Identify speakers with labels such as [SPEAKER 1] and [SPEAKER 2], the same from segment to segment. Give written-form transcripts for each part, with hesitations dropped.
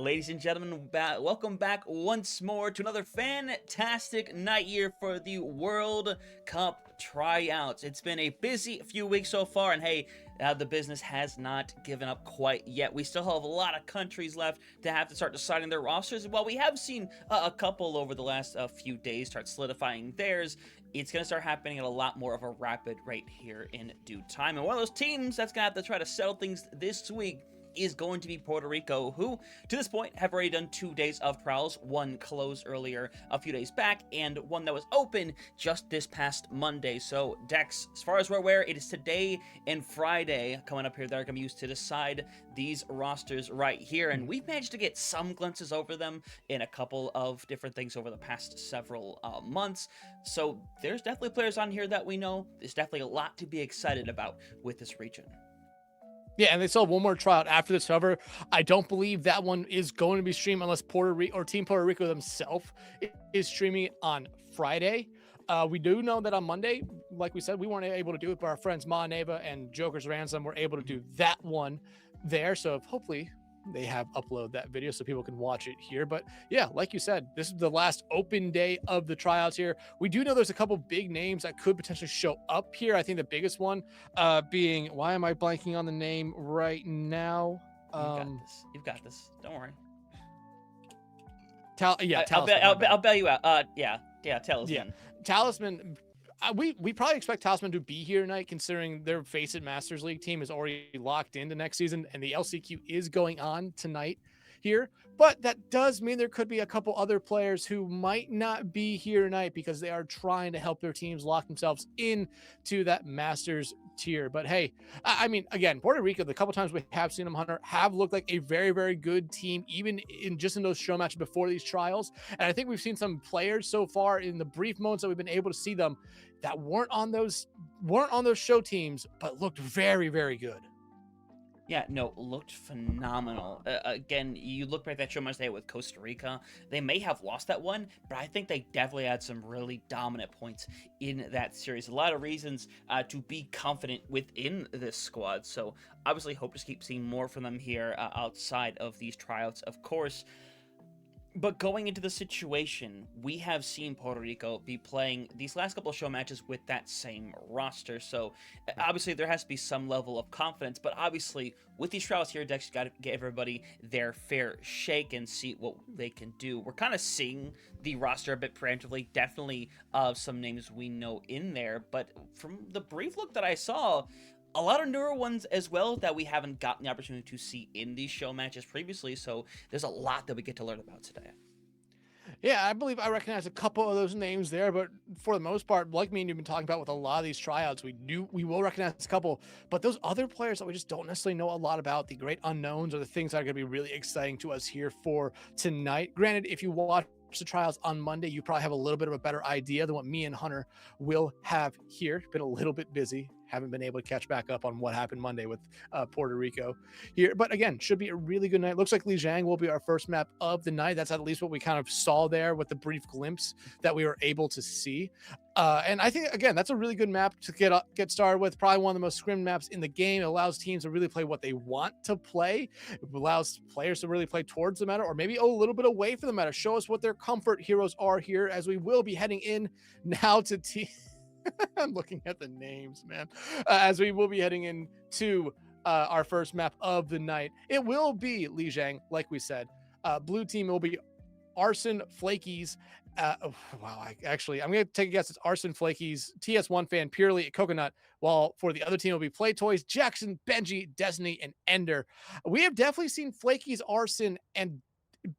[SPEAKER 1] Ladies and gentlemen, welcome back once more to another fantastic night here for the World Cup tryouts. It's been a busy few weeks so far, and hey, the business has not given up quite yet. We still have a lot of countries left to have to start deciding their rosters. While we have seen a couple over the last few days start solidifying theirs, it's going to start happening at a lot more of a rapid rate here in due time. And one of those teams that's going to have to try to settle things this week is going to be Puerto Rico, who, to this point, have already done 2 days of trials. One closed earlier a few days back, and one that was open just this past Monday. So, Dex, as far as we're aware, it is today and Friday coming up here that are going to be used to decide these rosters right here. And we've managed to get some glimpses over them in a couple of different things over the past several months. So, there's definitely players on here that we know. There's definitely a lot to be excited about with this region.
[SPEAKER 2] Yeah, and they still have one more tryout after this. However, I don't believe that one is going to be streamed unless Puerto Rico or Team Puerto Rico themselves is streaming it on Friday. We do know that on Monday, like we said, we weren't able to do it, but our friends Ma Neva and Joker's Ransom were able to do that one there. So hopefully they have upload that video so people can watch it here. But yeah, like you said, this is the last open day of the tryouts here. We do know there's a couple big names that could potentially show up here. I think the biggest one being, why am I blanking on the name right now?
[SPEAKER 1] You've got this. Don't worry.
[SPEAKER 2] Talisman.
[SPEAKER 1] I'll bail you out. Yeah, Talisman.
[SPEAKER 2] Yeah, Talisman. We probably expect Talisman to be here tonight, considering their Face It Masters League team is already locked into next season, and the LCQ is going on tonight here. But that does mean there could be a couple other players who might not be here tonight because they are trying to help their teams lock themselves into that Masters tier. But hey, I mean, again, Puerto Rico, the couple times we have seen them, Hunter, have looked like a very, very good team, even in those show matches before these trials. And I think we've seen some players so far in the brief moments that we've been able to see them that weren't on those show teams, but looked very, very good.
[SPEAKER 1] Yeah, no, looked phenomenal. Again, you look back at that show match they had with Costa Rica. They may have lost that one, but I think they definitely had some really dominant points in that series. A lot of reasons to be confident within this squad. So obviously hope to keep seeing more from them here outside of these tryouts, of course. But going into the situation, we have seen Puerto Rico be playing these last couple of show matches with that same roster. So obviously there has to be some level of confidence. But obviously with these trials here, Dex, you got to get everybody their fair shake and see what they can do. We're kind of seeing the roster a bit preemptively. Definitely some names we know in there. But from the brief look that I saw, a lot of newer ones as well that we haven't gotten the opportunity to see in these show matches previously, so there's a lot that we get to learn about today.
[SPEAKER 2] Yeah, I believe I recognize a couple of those names there, but for the most part, like me and you've been talking about with a lot of these tryouts, we will recognize a couple, but those other players that we just don't necessarily know a lot about, the great unknowns, are the things that are going to be really exciting to us here for tonight. Granted, if you watch the trials on Monday, you probably have a little bit of a better idea than what me and Hunter will have here. Been a little bit busy, haven't been able to catch back up on what happened Monday with Puerto Rico here. But again, should be a really good night. Looks like Lijiang will be our first map of the night. That's at least what we kind of saw there with the brief glimpse that we were able to see. And I think, again, that's a really good map to get started with. Probably one of the most scrim maps in the game. It allows teams to really play what they want to play. It allows players to really play towards the meta or maybe a little bit away from the meta. Show us what their comfort heroes are here, as we will be heading in now to I'm looking at the names, man. As we will be heading into our first map of the night. It will be Lijiang, like we said. Blue team will be Arson, Flakies. I'm going to take a guess. It's Arson, Flakies, TS1 fan, Purely, Coconut. While for the other team will be Play Toys, Jackson, Benji, Destiny, and Ender. We have definitely seen Flakies, Arson, and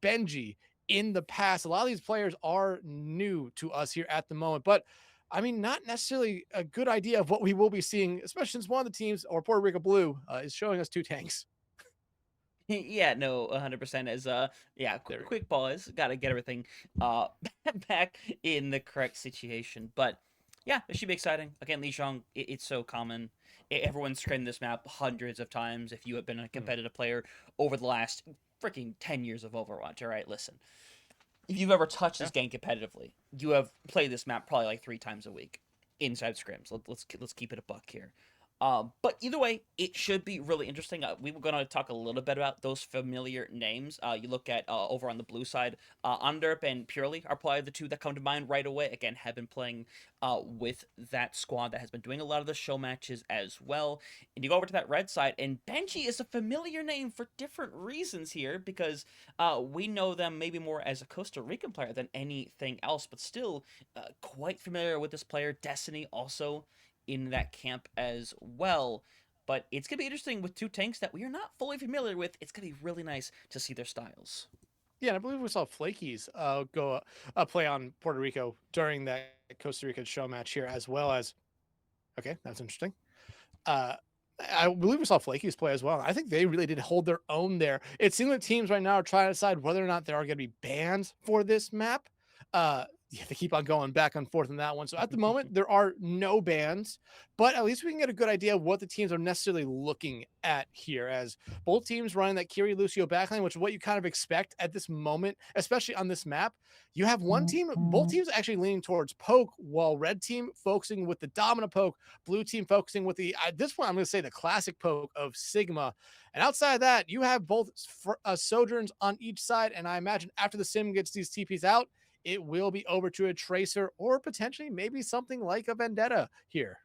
[SPEAKER 2] Benji in the past. A lot of these players are new to us here at the moment, but I mean, not necessarily a good idea of what we will be seeing, especially since one of the teams, or Puerto Rico Blue, is showing us 2 tanks.
[SPEAKER 1] Yeah, no, 100%. As quick pause. Got to get everything back in the correct situation. But yeah, it should be exciting. Again, Lijiang, it's so common. Everyone's scrimmed this map hundreds of times. If you have been a competitive player over the last freaking 10 years of Overwatch, all right, listen. If you've ever touched this game competitively, you have played this map probably like 3 times a week inside scrims. Let's keep it a buck here. But either way, it should be really interesting. We were going to talk a little bit about those familiar names. You look at over on the blue side, Underp and Purely are probably the two that come to mind right away. Again, have been playing with that squad that has been doing a lot of the show matches as well. And you go over to that red side, and Benji is a familiar name for different reasons here because we know them maybe more as a Costa Rican player than anything else, but still quite familiar with this player. Destiny also in that camp as well. But it's going to be interesting with two tanks that we are not fully familiar with. It's going to be really nice to see their styles.
[SPEAKER 2] Yeah, and I believe we saw Flakies go play on Puerto Rico during that Costa Rica show match here, as well as. Okay, that's interesting. Uh, I believe we saw Flakies play as well. I think they really did hold their own there. It seems like teams right now are trying to decide whether or not there are going to be bans for this map. Yeah, they keep on going back and forth on that one. So at the moment, there are no bans, but at least we can get a good idea of what the teams are necessarily looking at here, as both teams running that Kiri Lucio backline, which is what you kind of expect at this moment, especially on this map. You have one team, both teams actually leaning towards poke, while red team focusing with the dominant poke, blue team focusing with the, at this point, I'm going to say the classic poke of Sigma. And outside of that, you have both Sojourns on each side. And I imagine after the sim gets these TPs out, it will be over to a Tracer or potentially maybe something like a Vendetta here.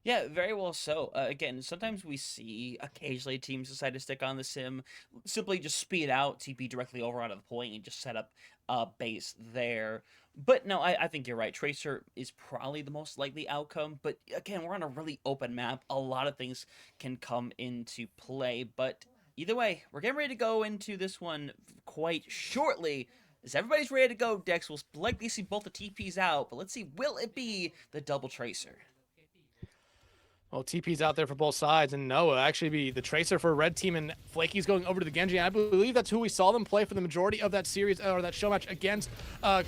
[SPEAKER 1] Yeah, very well so. Again, sometimes we see occasionally teams decide to stick on the sim, simply just speed out, TP directly over onto the point, and just set up a base there. But no, I think you're right. Tracer is probably the most likely outcome. But again, we're on a really open map. A lot of things can come into play. But either way, we're getting ready to go into this one quite shortly. As everybody's ready to go, Dex, we'll likely see both the TPs out, but let's see, will it be the double Tracer?
[SPEAKER 2] Well, TP's out there for both sides, and no, it'll actually be the Tracer for red team, and Flaky's going over to the Genji. I believe that's who we saw them play for the majority of that series, or that show match against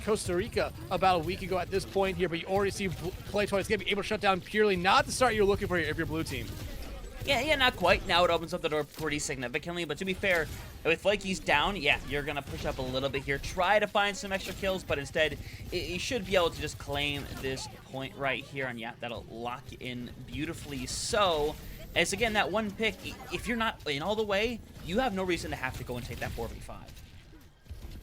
[SPEAKER 2] Costa Rica about a week ago at this point here, but you already see Playtoys going to be able to shut down Purely, not the start you're looking for here if you're blue team.
[SPEAKER 1] Yeah, not quite. Now it opens up the door pretty significantly, but to be fair, with Flaky's down, yeah, you're going to push up a little bit here. Try to find some extra kills, but instead, you should be able to just claim this point right here, and yeah, that'll lock you in beautifully so. As again, that one pick, if you're not in all the way, you have no reason to have to go and take that 4v5.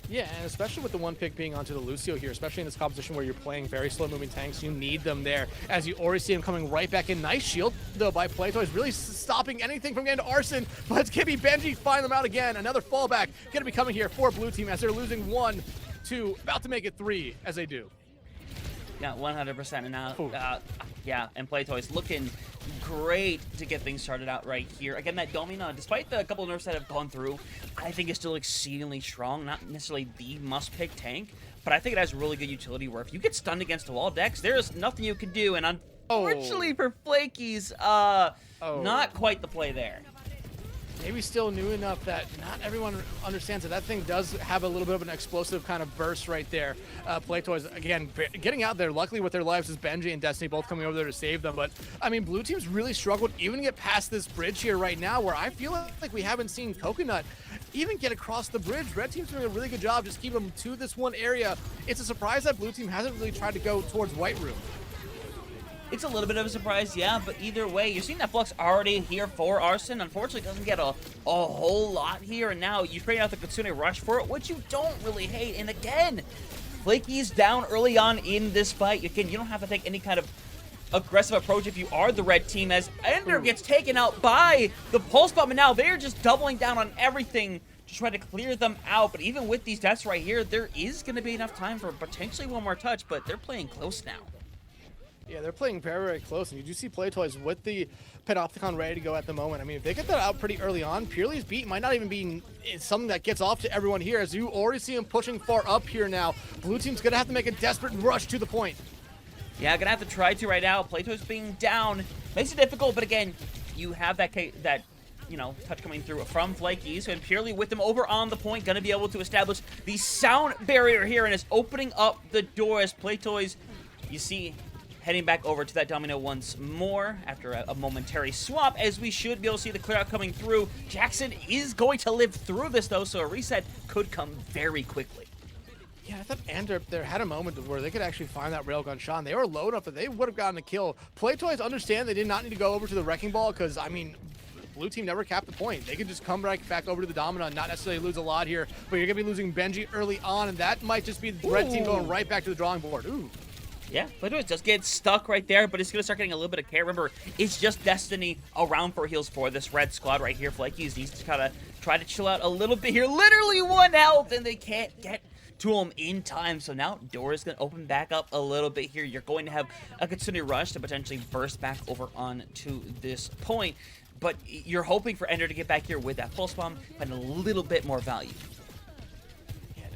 [SPEAKER 2] Yeah, and especially with the one pick being onto the Lucio here, especially in this composition where you're playing very slow-moving tanks, you need them there. As you already see him coming right back in. Nice shield, though, by Playtoys, really stopping anything from getting to Arson. But it's Kibby Benji find them out again. Another fallback going to be coming here for blue team as they're losing 1, 2, about to make it 3 as they do.
[SPEAKER 1] Yeah, 100%. And now, yeah, and Playtoys looking great to get things started out right here. Again, that Domina, despite the couple of nerfs that have gone through, I think is still exceedingly strong. Not necessarily the must-pick tank, but I think it has really good utility where if you get stunned against a wall, Dex, there's nothing you can do. And unfortunately for Flakies, not quite the play there.
[SPEAKER 2] Maybe still new enough that not everyone understands that that thing does have a little bit of an explosive kind of burst right there. Playtoys, again, getting out there. Luckily with their lives is Benji and Destiny both coming over there to save them. But, I mean, blue team's really struggled even to get past this bridge here right now where I feel like we haven't seen Coconut even get across the bridge. Red team's doing a really good job just keeping them to this one area. It's a surprise that blue team hasn't really tried to go towards White Room.
[SPEAKER 1] It's a little bit of a surprise, yeah, but either way, you're seeing that Flux already here for Arson. Unfortunately, doesn't get a whole lot here, and now you bring out the Kitsune Rush for it, which you don't really hate. And again, Flaky's down early on in this fight. Again, you don't have to take any kind of aggressive approach if you are the red team, as Ender gets taken out by the Pulse Bomb, and now they're just doubling down on everything to try to clear them out. But even with these deaths right here, there is going to be enough time for potentially one more touch, but they're playing close now.
[SPEAKER 2] Yeah, they're playing very, very close, and you do see Playtoys with the Panopticon ready to go at the moment. I mean, if they get that out pretty early on, Purely's beat might not even be something that gets off to everyone here, as you already see him pushing far up here now. Blue team's going to have to make a desperate rush to the point.
[SPEAKER 1] Yeah, gonna have to try to right now. Playtoys being down makes it difficult, but again, you have that touch coming through from Flakies, and Purely with them over on the point, gonna be able to establish the sound barrier here, and is opening up the door as Playtoys, you see, heading back over to that Domino once more after a momentary swap, as we should be able to see the clear out coming through. Jackson is going to live through this, though, so a reset could come very quickly.
[SPEAKER 2] Yeah, I thought Anderp there had a moment where they could actually find that railgun shot. And they were low enough that they would have gotten a kill. Playtoys understand they did not need to go over to the Wrecking Ball because, I mean, blue team never capped the point. They could just come back over to the Domino and not necessarily lose a lot here. But you're going to be losing Benji early on, and that might just be the red team going right back to the drawing board. Ooh.
[SPEAKER 1] Yeah, Playtoys just get stuck right there, but it's going to start getting a little bit of care. Remember, it's just Destiny around for heals for this red squad right here. Flakies needs to kind of try to chill out a little bit here. Literally 1 health, and they can't get to him in time. So now door is going to open back up a little bit here. You're going to have a Kitsune rush to potentially burst back over onto this point. But you're hoping for Ender to get back here with that pulse bomb, find a little bit more value.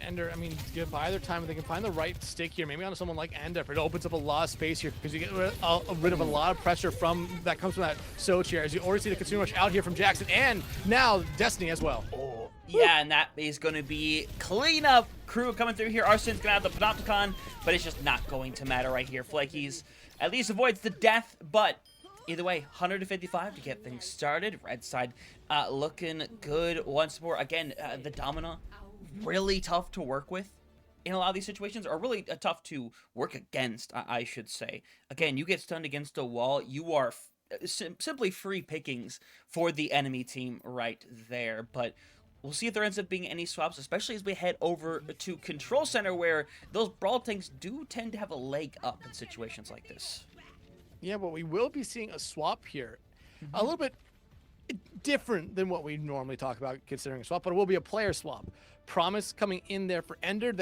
[SPEAKER 2] Ender, I mean, give either time if they can find the right stick here, maybe on someone like Ender, it opens up a lot of space here because you get rid of a lot of pressure that comes from that Soch here, as you already see the Kitsune Rush out here from Jackson, and now Destiny as well.
[SPEAKER 1] Oh, yeah, and that is going to be cleanup crew coming through here. Arsen's going to have the Panopticon, but it's just not going to matter right here. Flakies at least avoids the death, but either way, 155 to get things started. Red side looking good once more. Again, the Domino, really tough to work with in a lot of these situations, or really tough to work against, I should say. Again, you get stunned against a wall, you are simply free pickings for the enemy team right there. But we'll see if there ends up being any swaps, especially as we head over to Control Center, where those Brawl tanks do tend to have a leg up in situations like this.
[SPEAKER 2] Yeah, but we will be seeing a swap here. A little bit different than what we normally talk about considering a swap, but it will be a player swap. Promise coming in there for Ender.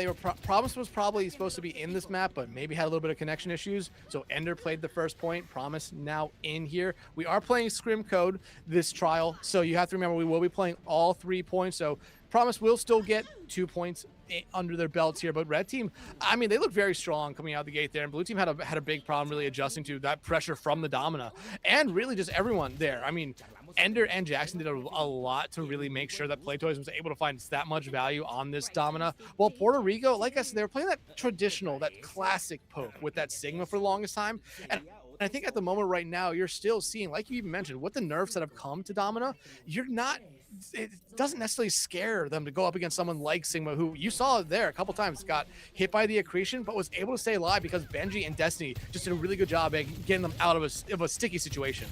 [SPEAKER 2] Promise was probably supposed to be in this map, but maybe had a little bit of connection issues. So Ender played the first point. Promise now in here. We are playing Scrim Code this trial, so you have to remember we will be playing all 3 points. So Promise will still get 2 points under their belts here, but red team, I mean, they look very strong coming out the gate there, and blue team had a big problem really adjusting to that pressure from the Domina, and really just everyone there. I mean, Ender and Jackson did a lot to really make sure that Playtoys was able to find that much value on this Domina. While Puerto Rico, like I said, they were playing that traditional, that classic poke with that Sigma for the longest time. And I think at the moment right now, you're still seeing, like you even mentioned, with the nerfs that have come to Domina, it doesn't necessarily scare them to go up against someone like Sigma, who you saw there a couple times got hit by the accretion, but was able to stay alive because Benji and Destiny just did a really good job at getting them out of a sticky situation.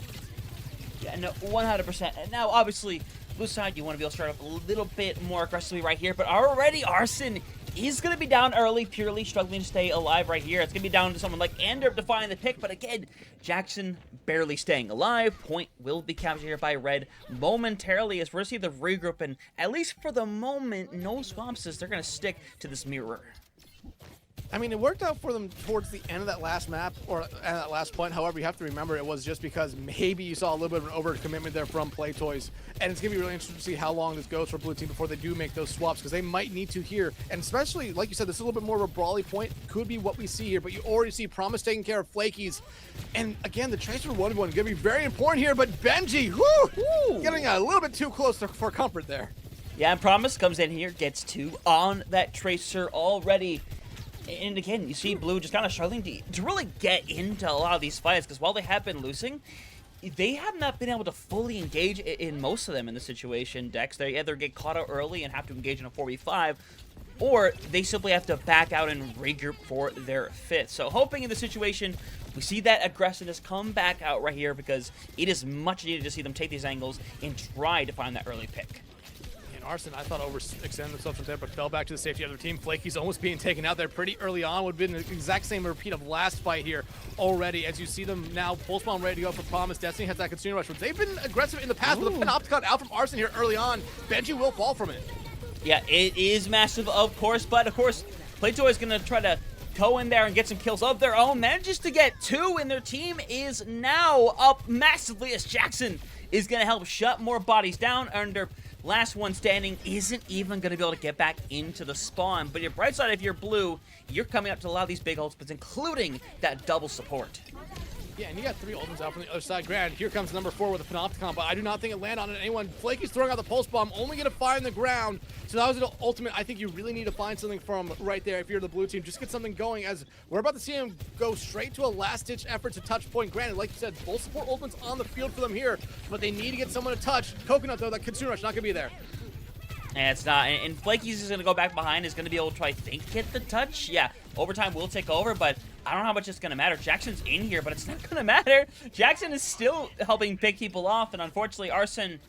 [SPEAKER 1] Yeah, no, 100%. And now, obviously, blue side, you want to be able to start up a little bit more aggressively right here, but already Arson is going to be down early, purely struggling to stay alive right here. It's going to be down to someone like Anderp to find the pick, but again, Jackson barely staying alive. Point will be captured here by red momentarily as we're going to see the regroup, and at least for the moment, no swaps as they're going to stick to this mirror.
[SPEAKER 2] I mean, it worked out for them towards the end of that last map, or at that last point. However, you have to remember it was just because maybe you saw a little bit of an overcommitment there from Playtoys. And it's going to be really interesting to see how long this goes for blue team before they do make those swaps, because they might need to here. And especially, like you said, this is a little bit more of a brawly point. Could be what we see here, but you already see Promise taking care of Flakies. And again, the Tracer 1-1 going to be very important here, but Benji, getting a little bit too close for comfort there.
[SPEAKER 1] Yeah, and Promise comes in here, gets 2 on that Tracer already. And again, you see blue just kind of struggling to really get into a lot of these fights, because while they have been losing, they have not been able to fully engage in most of them in the situation. Dex, they either get caught out early and have to engage in a 4v5, or they simply have to back out and regroup for their 5th. So hoping in the situation, we see that aggressiveness come back out right here, because it is much needed to see them take these angles and try to find that early pick.
[SPEAKER 2] Arson, I thought, overextended themselves from there, but fell back to the safety of their team. Flaky's almost being taken out there pretty early on. Would have been the exact same repeat of last fight here already, as you see them now pulse bomb ready to go for Promise. Destiny has that Kitsune Rush, but they've been aggressive in the past with a Panopticon out from Arson here early on. Benji will fall from it. Yeah,
[SPEAKER 1] it is massive, of course, but of course, Playtoy is going to try to go in there and get some kills of their own. Manages to get 2, and their team is now up massively as Jackson is going to help shut more bodies down. Under last one standing isn't even going to be able to get back into the spawn. But your bright side, if you're blue, you're coming up to a lot of these big ultimates, including that double support.
[SPEAKER 2] Yeah, and you got 3 ultimates out from the other side. Grand, here comes number 4 with a Panopticon, but I do not think it landed on anyone. Flaky's throwing out the pulse bomb, only going to find the ground. So that was an ultimate. I think you really need to find something from right there if you're the blue team. Just get something going, as we're about to see him go straight to a last-ditch effort to touch point. Granted, like you said, full support ultimates on the field for them here, but they need to get someone to touch. Coconut, though, that Kitsune Rush not going to be there.
[SPEAKER 1] And it's not. And Flaky's is going to go back behind, is going to be able to try, I think, get the touch. Yeah, overtime will take over, but I don't know how much it's going to matter. Jackson's in here, but it's not going to matter. Jackson is still helping pick people off, and unfortunately, Arson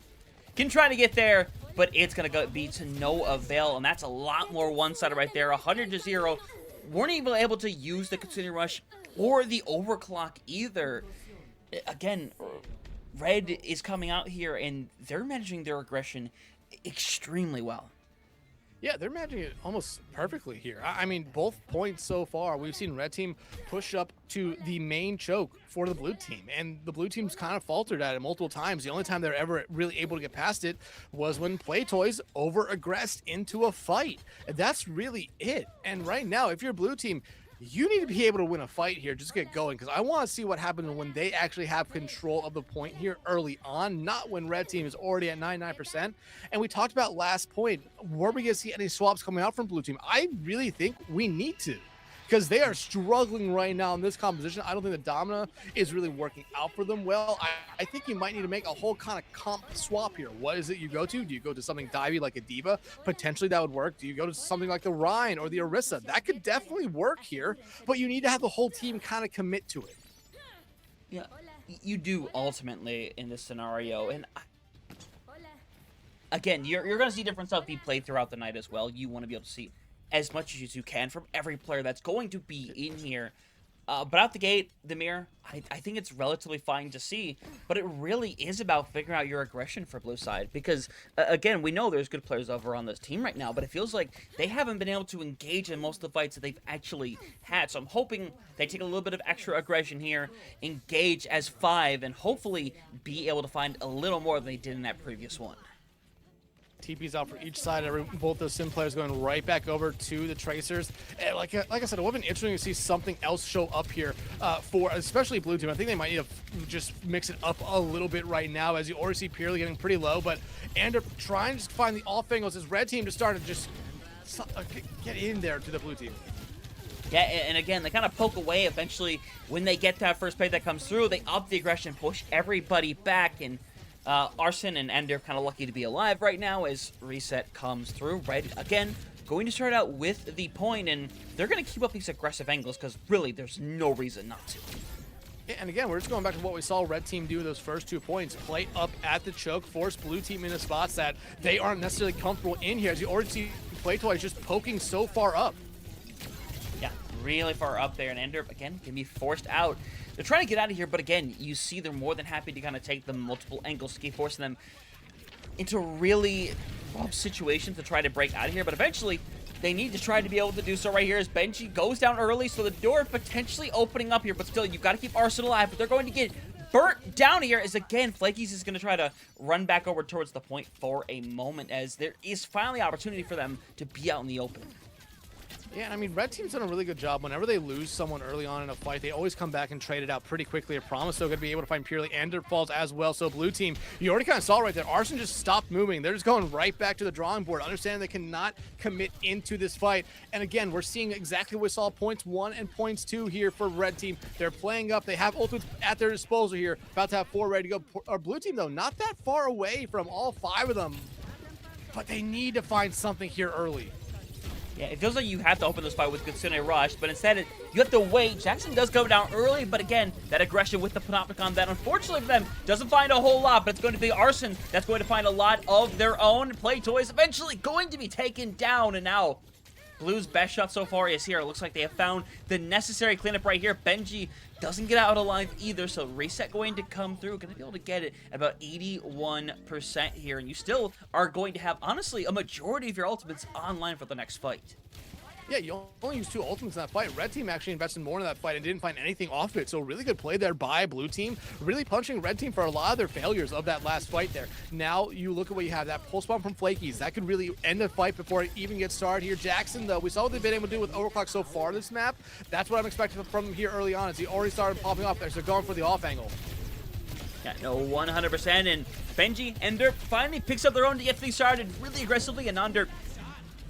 [SPEAKER 1] can try to get there, but it's going to be to no avail, and that's a lot more one-sided right there. 100-0. Weren't even able to use the Continuing Rush or the Overclock either. Again, Red is coming out here, and they're managing their aggression extremely well.
[SPEAKER 2] Yeah, they're managing it almost perfectly here. I mean, both points so far, we've seen Red Team push up to the main choke for the Blue Team, and the Blue Team's kind of faltered at it multiple times. The only time they're ever really able to get past it was when Playtoys over-aggressed into a fight. And that's really it. And right now, if you're Blue Team, you need to be able to win a fight here, just get going, because I want to see what happens when they actually have control of the point here early on, not when Red Team is already at 99%. And we talked about last point, were we going to see any swaps coming out from Blue Team? I really think we need to, because they are struggling right now in this composition. I don't think the Domina is really working out for them well. I think you might need to make a whole kind of comp swap here. What is it you go to? Do you go to something divey like a Diva? Potentially that would work. Do you go to something like the Rhine or the Orisa? That could definitely work here, but you need to have the whole team kind of commit to it.
[SPEAKER 1] Yeah, you do ultimately in this scenario, and again, you're going to see different stuff be played throughout the night as well. You want to be able to see as much as you can from every player that's going to be in here. But out the gate, the mirror, I think it's relatively fine to see, but it really is about figuring out your aggression for Blue side, because, again, we know there's good players over on this team right now, but it feels like they haven't been able to engage in most of the fights that they've actually had, so I'm hoping they take a little bit of extra aggression here, engage as 5, and hopefully be able to find a little more than they did in that previous one.
[SPEAKER 2] TP's out for each side. Both those Sim players going right back over to the Tracers. And like I said, it would have been interesting to see something else show up here for especially Blue Team. I think they might need to just mix it up a little bit right now, as you already see Purely getting pretty low, but Ander trying to find the off angles as Red Team just started to just get in there to the Blue Team.
[SPEAKER 1] Yeah, and again, they kind of poke away. Eventually, when they get that first play that comes through, they up the aggression, push everybody back, and Arson and Ender kind of lucky to be alive right now as Reset comes through. Red, again, going to start out with the point, and they're going to keep up these aggressive angles because really there's no reason not to.
[SPEAKER 2] Yeah, and again, we're just going back to what we saw Red Team do those first 2 points. Play up at the choke, force Blue Team into spots that they aren't necessarily comfortable in here. As you already see Playtoy just poking so far up.
[SPEAKER 1] Yeah, really far up there, and Ender, again, can be forced out. They're trying to get out of here, but again, you see they're more than happy to kind of take the multiple angles to keep forcing them into really rough situations to try to break out of here, but eventually they need to try to be able to do so right here as Benji goes down early, so the door potentially opening up here, but still, you've got to keep Arson alive, but they're going to get burnt down here as, again, Flaky's is going to try to run back over towards the point for a moment as there is finally opportunity for them to be out in the open.
[SPEAKER 2] Yeah, I mean, Red Team's done a really good job. Whenever they lose someone early on in a fight, they always come back and trade it out pretty quickly. I promise they're going to be able to find Purely and their falls as well. So Blue Team, you already kind of saw right there, Arson just stopped moving. They're just going right back to the drawing board, understanding they cannot commit into this fight. And again, we're seeing exactly what we saw points 1 and points 2 here for Red Team. They're playing up. They have ultimates at their disposal here. About to have 4 ready to go. Our Blue Team, though, not that far away from all 5 of them. But they need to find something here early.
[SPEAKER 1] Yeah, it feels like you have to open this fight with Kitsune Rush, but instead you have to wait. Jackson does go down early, but again, that aggression with the Panopticon that unfortunately for them doesn't find a whole lot, but it's going to be Arson that's going to find a lot of their own. Playtoys eventually going to be taken down, and now Blue's best shot so far is here. It looks like they have found the necessary cleanup right here. Benji doesn't get out alive either, so Reset going to come through. Going to be able to get it at about 81% here, and you still are going to have, honestly, a majority of your ultimates online for the next fight.
[SPEAKER 2] Yeah, you only used 2 ultimates in that fight. Red Team actually invested more in that fight and didn't find anything off it. So really good play there by Blue Team. Really punching Red Team for a lot of their failures of that last fight there. Now you look at what you have. That pulse bomb from Flakies. That could really end the fight before it even gets started here. Jackson, though, we saw what they've been able to do with Overclock so far this map. That's what I'm expecting from him here early on as he already started popping off there. So going for the off angle.
[SPEAKER 1] Yeah, no, 100%. And Benji, Ender finally picks up their own to get things started really aggressively, and Under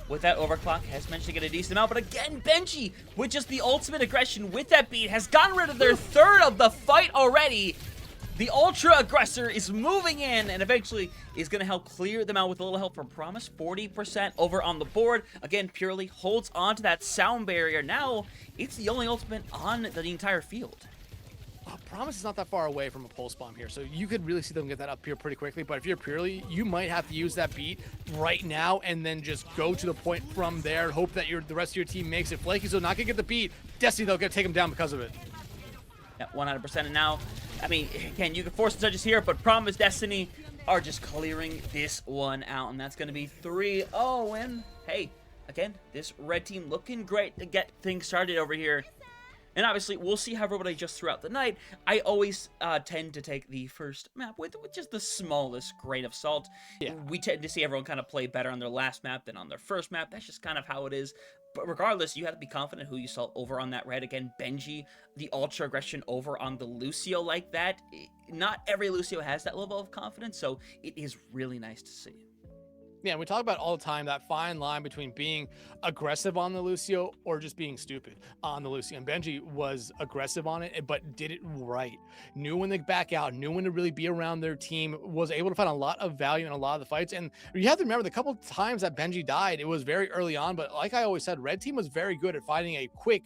[SPEAKER 1] with that overclock has managed to get a decent amount, but again, Benji, with just the ultimate aggression with that beat, has gotten rid of their 3rd of the fight already. The Ultra Aggressor is moving in and eventually is going to help clear them out with a little help from Promise. 40% over on the board. Again, Purely holds on to that sound barrier. Now, it's the only ultimate on the entire field.
[SPEAKER 2] Promise is not that far away from a pulse bomb here, so you could really see them get that up here pretty quickly. But if you're Purely, you might have to use that beat right now and then just go to the point from there. Hope that the rest of your team makes it. Flaky's not gonna get the beat. Destiny, they'll take him down because of it.
[SPEAKER 1] Yeah, 100%. And now, I mean, again, you can force the judges here, but Promise, Destiny are just clearing this one out, and that's going to be 3-0. And hey, again, this red team looking great to get things started over here. And obviously, we'll see how everybody adjusts throughout the night. I always tend to take the first map with just the smallest grain of salt.
[SPEAKER 2] Yeah.
[SPEAKER 1] We tend to see everyone kind of play better on their last map than on their first map. That's just kind of how it is. But regardless, you have to be confident who you saw over on that red. Again, Benji, the Ultra Aggression over on the Lucio like that. Not every Lucio has that level of confidence, so it is really nice to see.
[SPEAKER 2] Yeah, we talk about all the time that fine line between being aggressive on the Lucio or just being stupid on the Lucio. And Benji was aggressive on it, but did it right. Knew when to back out, knew when to really be around their team, was able to find a lot of value in a lot of the fights. And you have to remember the couple of times that Benji died, it was very early on. But like I always said, Red Team was very good at finding a quick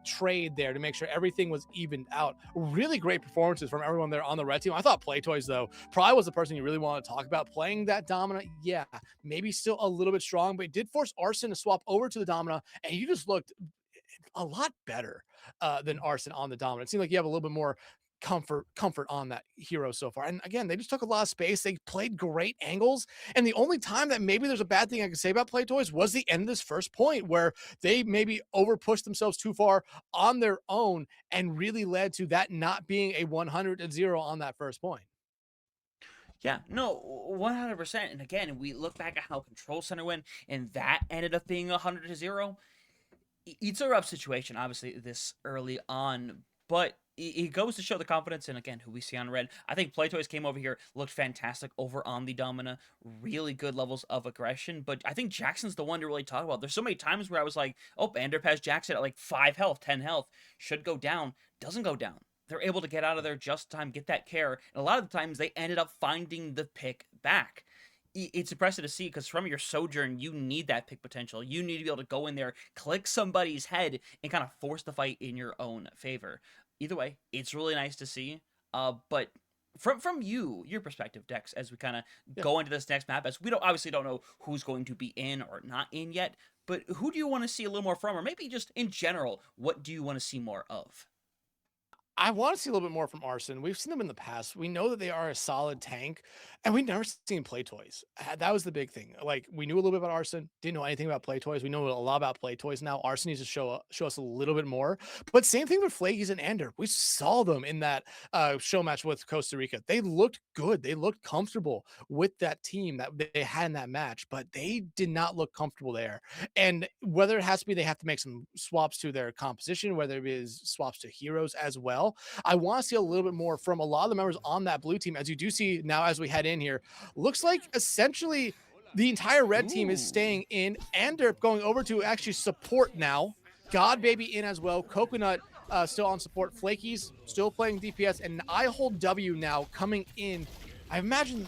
[SPEAKER 2] trade there to make sure everything was evened out. Really great performances from everyone there on the red team. I thought Playtoys, though, probably was the person you really want to talk about. Playing that Domina, yeah, maybe still a little bit strong, but it did force Arson to swap over to the Domina, and you just looked a lot better than Arson on the Domina. It seemed like you have a little bit more comfort on that hero so far. And again, they just took a lot of space. They played great angles. And the only time that maybe there's a bad thing I can say about Playtoys was the end of this first point, where they maybe over pushed themselves too far on their own and really led to that not being a 100-0 on that first point.
[SPEAKER 1] Yeah, no, 100%. And again, we look back at how Control Center went, and that ended up being 100-0. It's a rough situation, obviously, this early on, but it goes to show the confidence and, again, who we see on red. I think Playtoys came over here, looked fantastic over on the Domina. Really good levels of aggression. But I think Jackson's the one to really talk about. There's so many times where I was like, oh, Anderp has Jackson at like 5 health, 10 health. Should go down. Doesn't go down. They're able to get out of there just in time, get that care. And a lot of the times they ended up finding the pick back. It's impressive to see, because from your Sojourn, you need that pick potential. You need to be able to go in there, click somebody's head, and kind of force the fight in your own favor. Either way, it's really nice to see. But from your perspective, Dex, as we kind of go into this next map, as we obviously don't know who's going to be in or not in yet, but who do you want to see a little more from? Or maybe just in general, what do you want to see more of?
[SPEAKER 2] I want to see a little bit more from Arson. We've seen them in the past. We know that they are a solid tank, and we've never seen Playtoys. That was the big thing. Like, we knew a little bit about Arson, didn't know anything about Playtoys. We know a lot about Playtoys now. Arson needs to show us a little bit more. But same thing with Flakies and Anderp. We saw them in that show match with Costa Rica. They looked good. They looked comfortable with that team that they had in that match, but they did not look comfortable there. And whether it has to be they have to make some swaps to their composition, whether it is swaps to heroes as well, I want to see a little bit more from a lot of the members on that blue team. As you do see now, as we head in here, looks like essentially the entire red team is staying in. Anderp going over to actually support now. God Baby in as well. Coconut still on support. Flakies still playing DPS. And I Hold W now coming in. I imagine,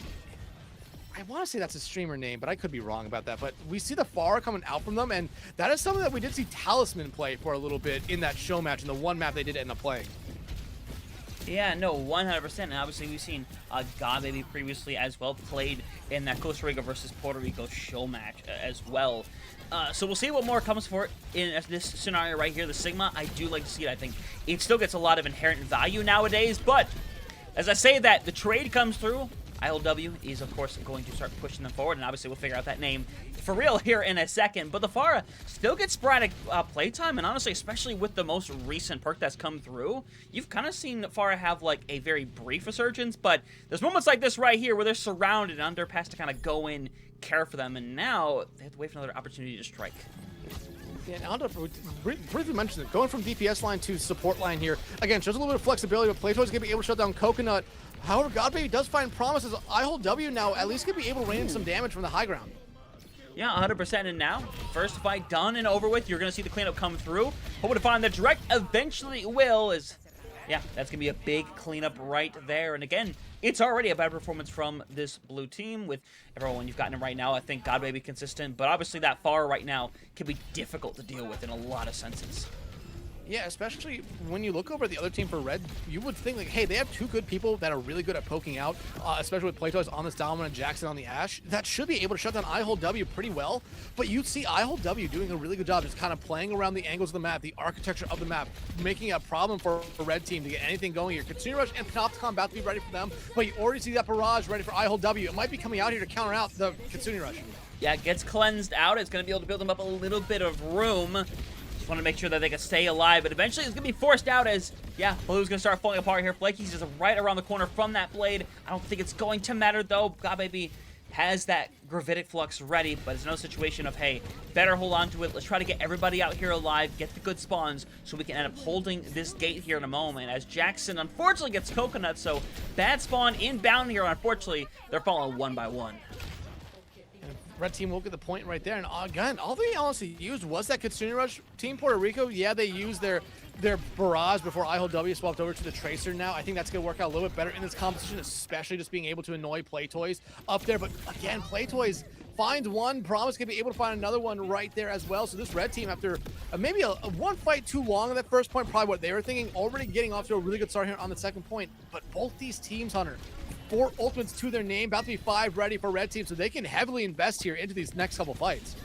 [SPEAKER 2] I want to say that's a streamer name, but I could be wrong about that. But we see the Pharah coming out from them, and that is something that we did see Talisman play for a little bit in that show match, in the one map they did end up playing.
[SPEAKER 1] Yeah, no, 100%. And obviously, we've seen God Baby previously as well, played in that Costa Rica versus Puerto Rico show match as well. So we'll see what more comes for it in this scenario right here. The Sigma, I do like to see it. I think it still gets a lot of inherent value nowadays. But as I say that, the trade comes through. ILW is, of course, going to start pushing them forward, and obviously we'll figure out that name for real here in a second. But the Pharah still gets sporadic playtime, and honestly, especially with the most recent perk that's come through, you've kind of seen Pharah have like a very brief resurgence, but there's moments like this right here where they're surrounded, and Underp has to kind of go in, care for them, and now they have to wait for another opportunity to strike.
[SPEAKER 2] Yeah, and Underp, briefly mentioned it, going from DPS line to support line here, again, shows a little bit of flexibility, but Playtoys going to be able to shut down Coconut. However, Godbaby does find promises. I Hold W now, at least going to be able to rain in some damage from the high ground.
[SPEAKER 1] Yeah, 100%. And now, first fight done and over with. You're going to see the cleanup come through. Hoping to find the direct eventually will, as Yeah, that's going to be a big cleanup right there. And again, it's already a bad performance from this blue team with everyone you've gotten in right now. I think God may be consistent, but obviously that far right now can be difficult to deal with in a lot of senses.
[SPEAKER 2] Yeah, especially when you look over the other team for Red, you would think like, hey, they have two good people that are really good at poking out, especially with Playtoys on this Dominant and Jackson on the Ashe. That should be able to shut down I-Hold-W pretty well, but you'd see I-Hold-W doing a really good job just kind of playing around the angles of the map, the architecture of the map, making a problem for a Red team to get anything going here. Kitsune Rush and Panopticon about to be ready for them, but you already see that barrage ready for I-Hold-W. It might be coming out here to counter out the Kitsune Rush.
[SPEAKER 1] Yeah, it gets cleansed out. It's going to be able to build them up a little bit of room. Want to make sure that they can stay alive, but eventually it's going to be forced out as, yeah, Blue's going to start falling apart here. Flaky's just right around the corner from that blade. I don't think it's going to matter, though. God Baby has that Gravitic Flux ready, but it's no situation of, hey, better hold on to it. Let's try to get everybody out here alive, get the good spawns, so we can end up holding this gate here in a moment. As Jackson, unfortunately, gets Coconut, so bad spawn inbound here. Unfortunately, they're falling one by one.
[SPEAKER 2] Red team will get the point right there, and again, all they honestly used was that Kitsune Rush. Team Puerto Rico, yeah, they used their barrage before I-Hold-W swapped over to the Tracer now. I think that's going to work out a little bit better in this competition, especially just being able to annoy Playtoys up there. But again, Playtoys finds one, Promise going to be able to find another one right there as well. So this Red team, after maybe a one fight too long on that first point, probably what they were thinking, already getting off to a really good start here on the second point. But both these teams, Hunter, 4 ultimates to their name, about to be 5 ready for Red team, so they can heavily invest here into these next couple fights.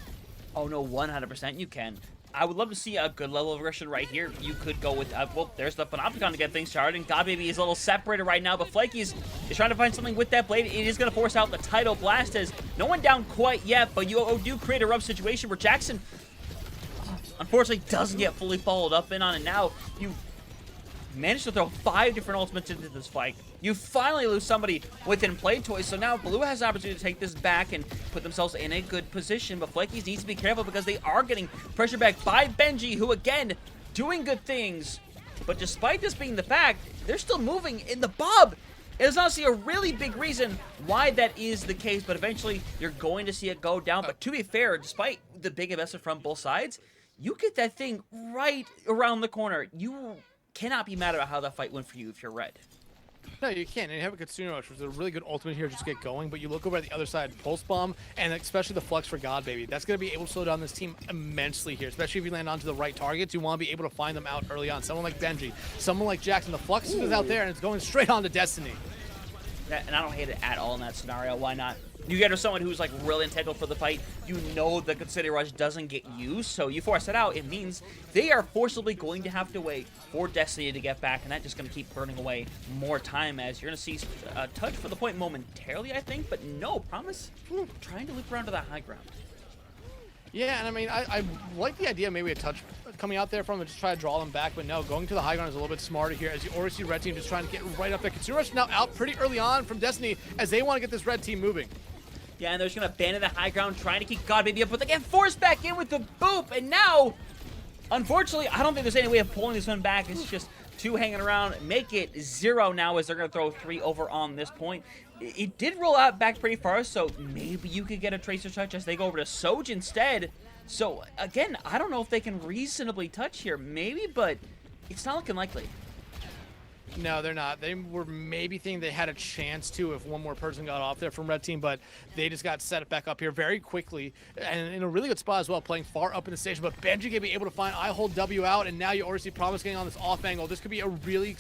[SPEAKER 1] Oh no, 100% you can. I would love to see a good level of aggression right here. You could go with, well, there's the Panopticon to get things started, and God Baby is a little separated right now, but Flaky is trying to find something with that blade. It is going to force out the Tidal Blast as no one down quite yet, but you do create a rough situation where Jackson, unfortunately, doesn't get fully followed up in on, and now you managed to throw 5 different ultimates into this fight. You finally lose somebody within Playtoys, so now Blue has an opportunity to take this back and put themselves in a good position, but Flakies needs to be careful because they are getting pressure back by Benji, who, again, doing good things, but despite this being the fact, they're still moving in the Bob. There's honestly a really big reason why that is the case, but eventually you're going to see it go down. But to be fair, despite the big investment from both sides, you get that thing right around the corner. You cannot be mad about how that fight went for you if you're Red.
[SPEAKER 2] No, you can't. And you have a Kitsune Rush, which is a really good ultimate here just to get going. But you look over at the other side, Pulse Bomb, and especially the Flux for God Baby. That's going to be able to slow down this team immensely here, especially if you land onto the right targets. You want to be able to find them out early on. Someone like Benji, someone like Jackson. The Flux is out there, and it's going straight on to Destiny.
[SPEAKER 1] And I don't hate it at all in that scenario. Why not? You get someone who's like really integral for the fight. You know the Kitsune Rush doesn't get used, so you force it out. It means they are forcibly going to have to wait for Destiny to get back, and that's just going to keep burning away more time as you're going to see a touch for the point momentarily, I think, but no, Promise trying to loop around to that high ground.
[SPEAKER 2] Yeah, and I mean, I like the idea maybe a touch coming out there from it, just try to draw them back, but no, going to the high ground is a little bit smarter here as you already see Red team just trying to get right up there. Kitsune Rush now out pretty early on from Destiny as they want to get this Red team moving.
[SPEAKER 1] Yeah, and they're just going to abandon the high ground, trying to keep God Baby up, but they get forced back in with the boop, and now, unfortunately, I don't think there's any way of pulling this one back. It's just 2 hanging around. Make it 0 now as they're going to throw 3 over on this point. It did roll out back pretty far, so maybe you could get a Tracer touch as they go over to Soj instead. So, again, I don't know if they can reasonably touch here. Maybe, but it's not looking likely.
[SPEAKER 2] No, they're not. They were maybe thinking they had a chance to if one more person got off there from Red team, but they just got set back up here very quickly and in a really good spot as well, playing far up in the station. But Benji can be able to find I-Hold-W out, and now you already see Promise getting on this off angle. This could be a really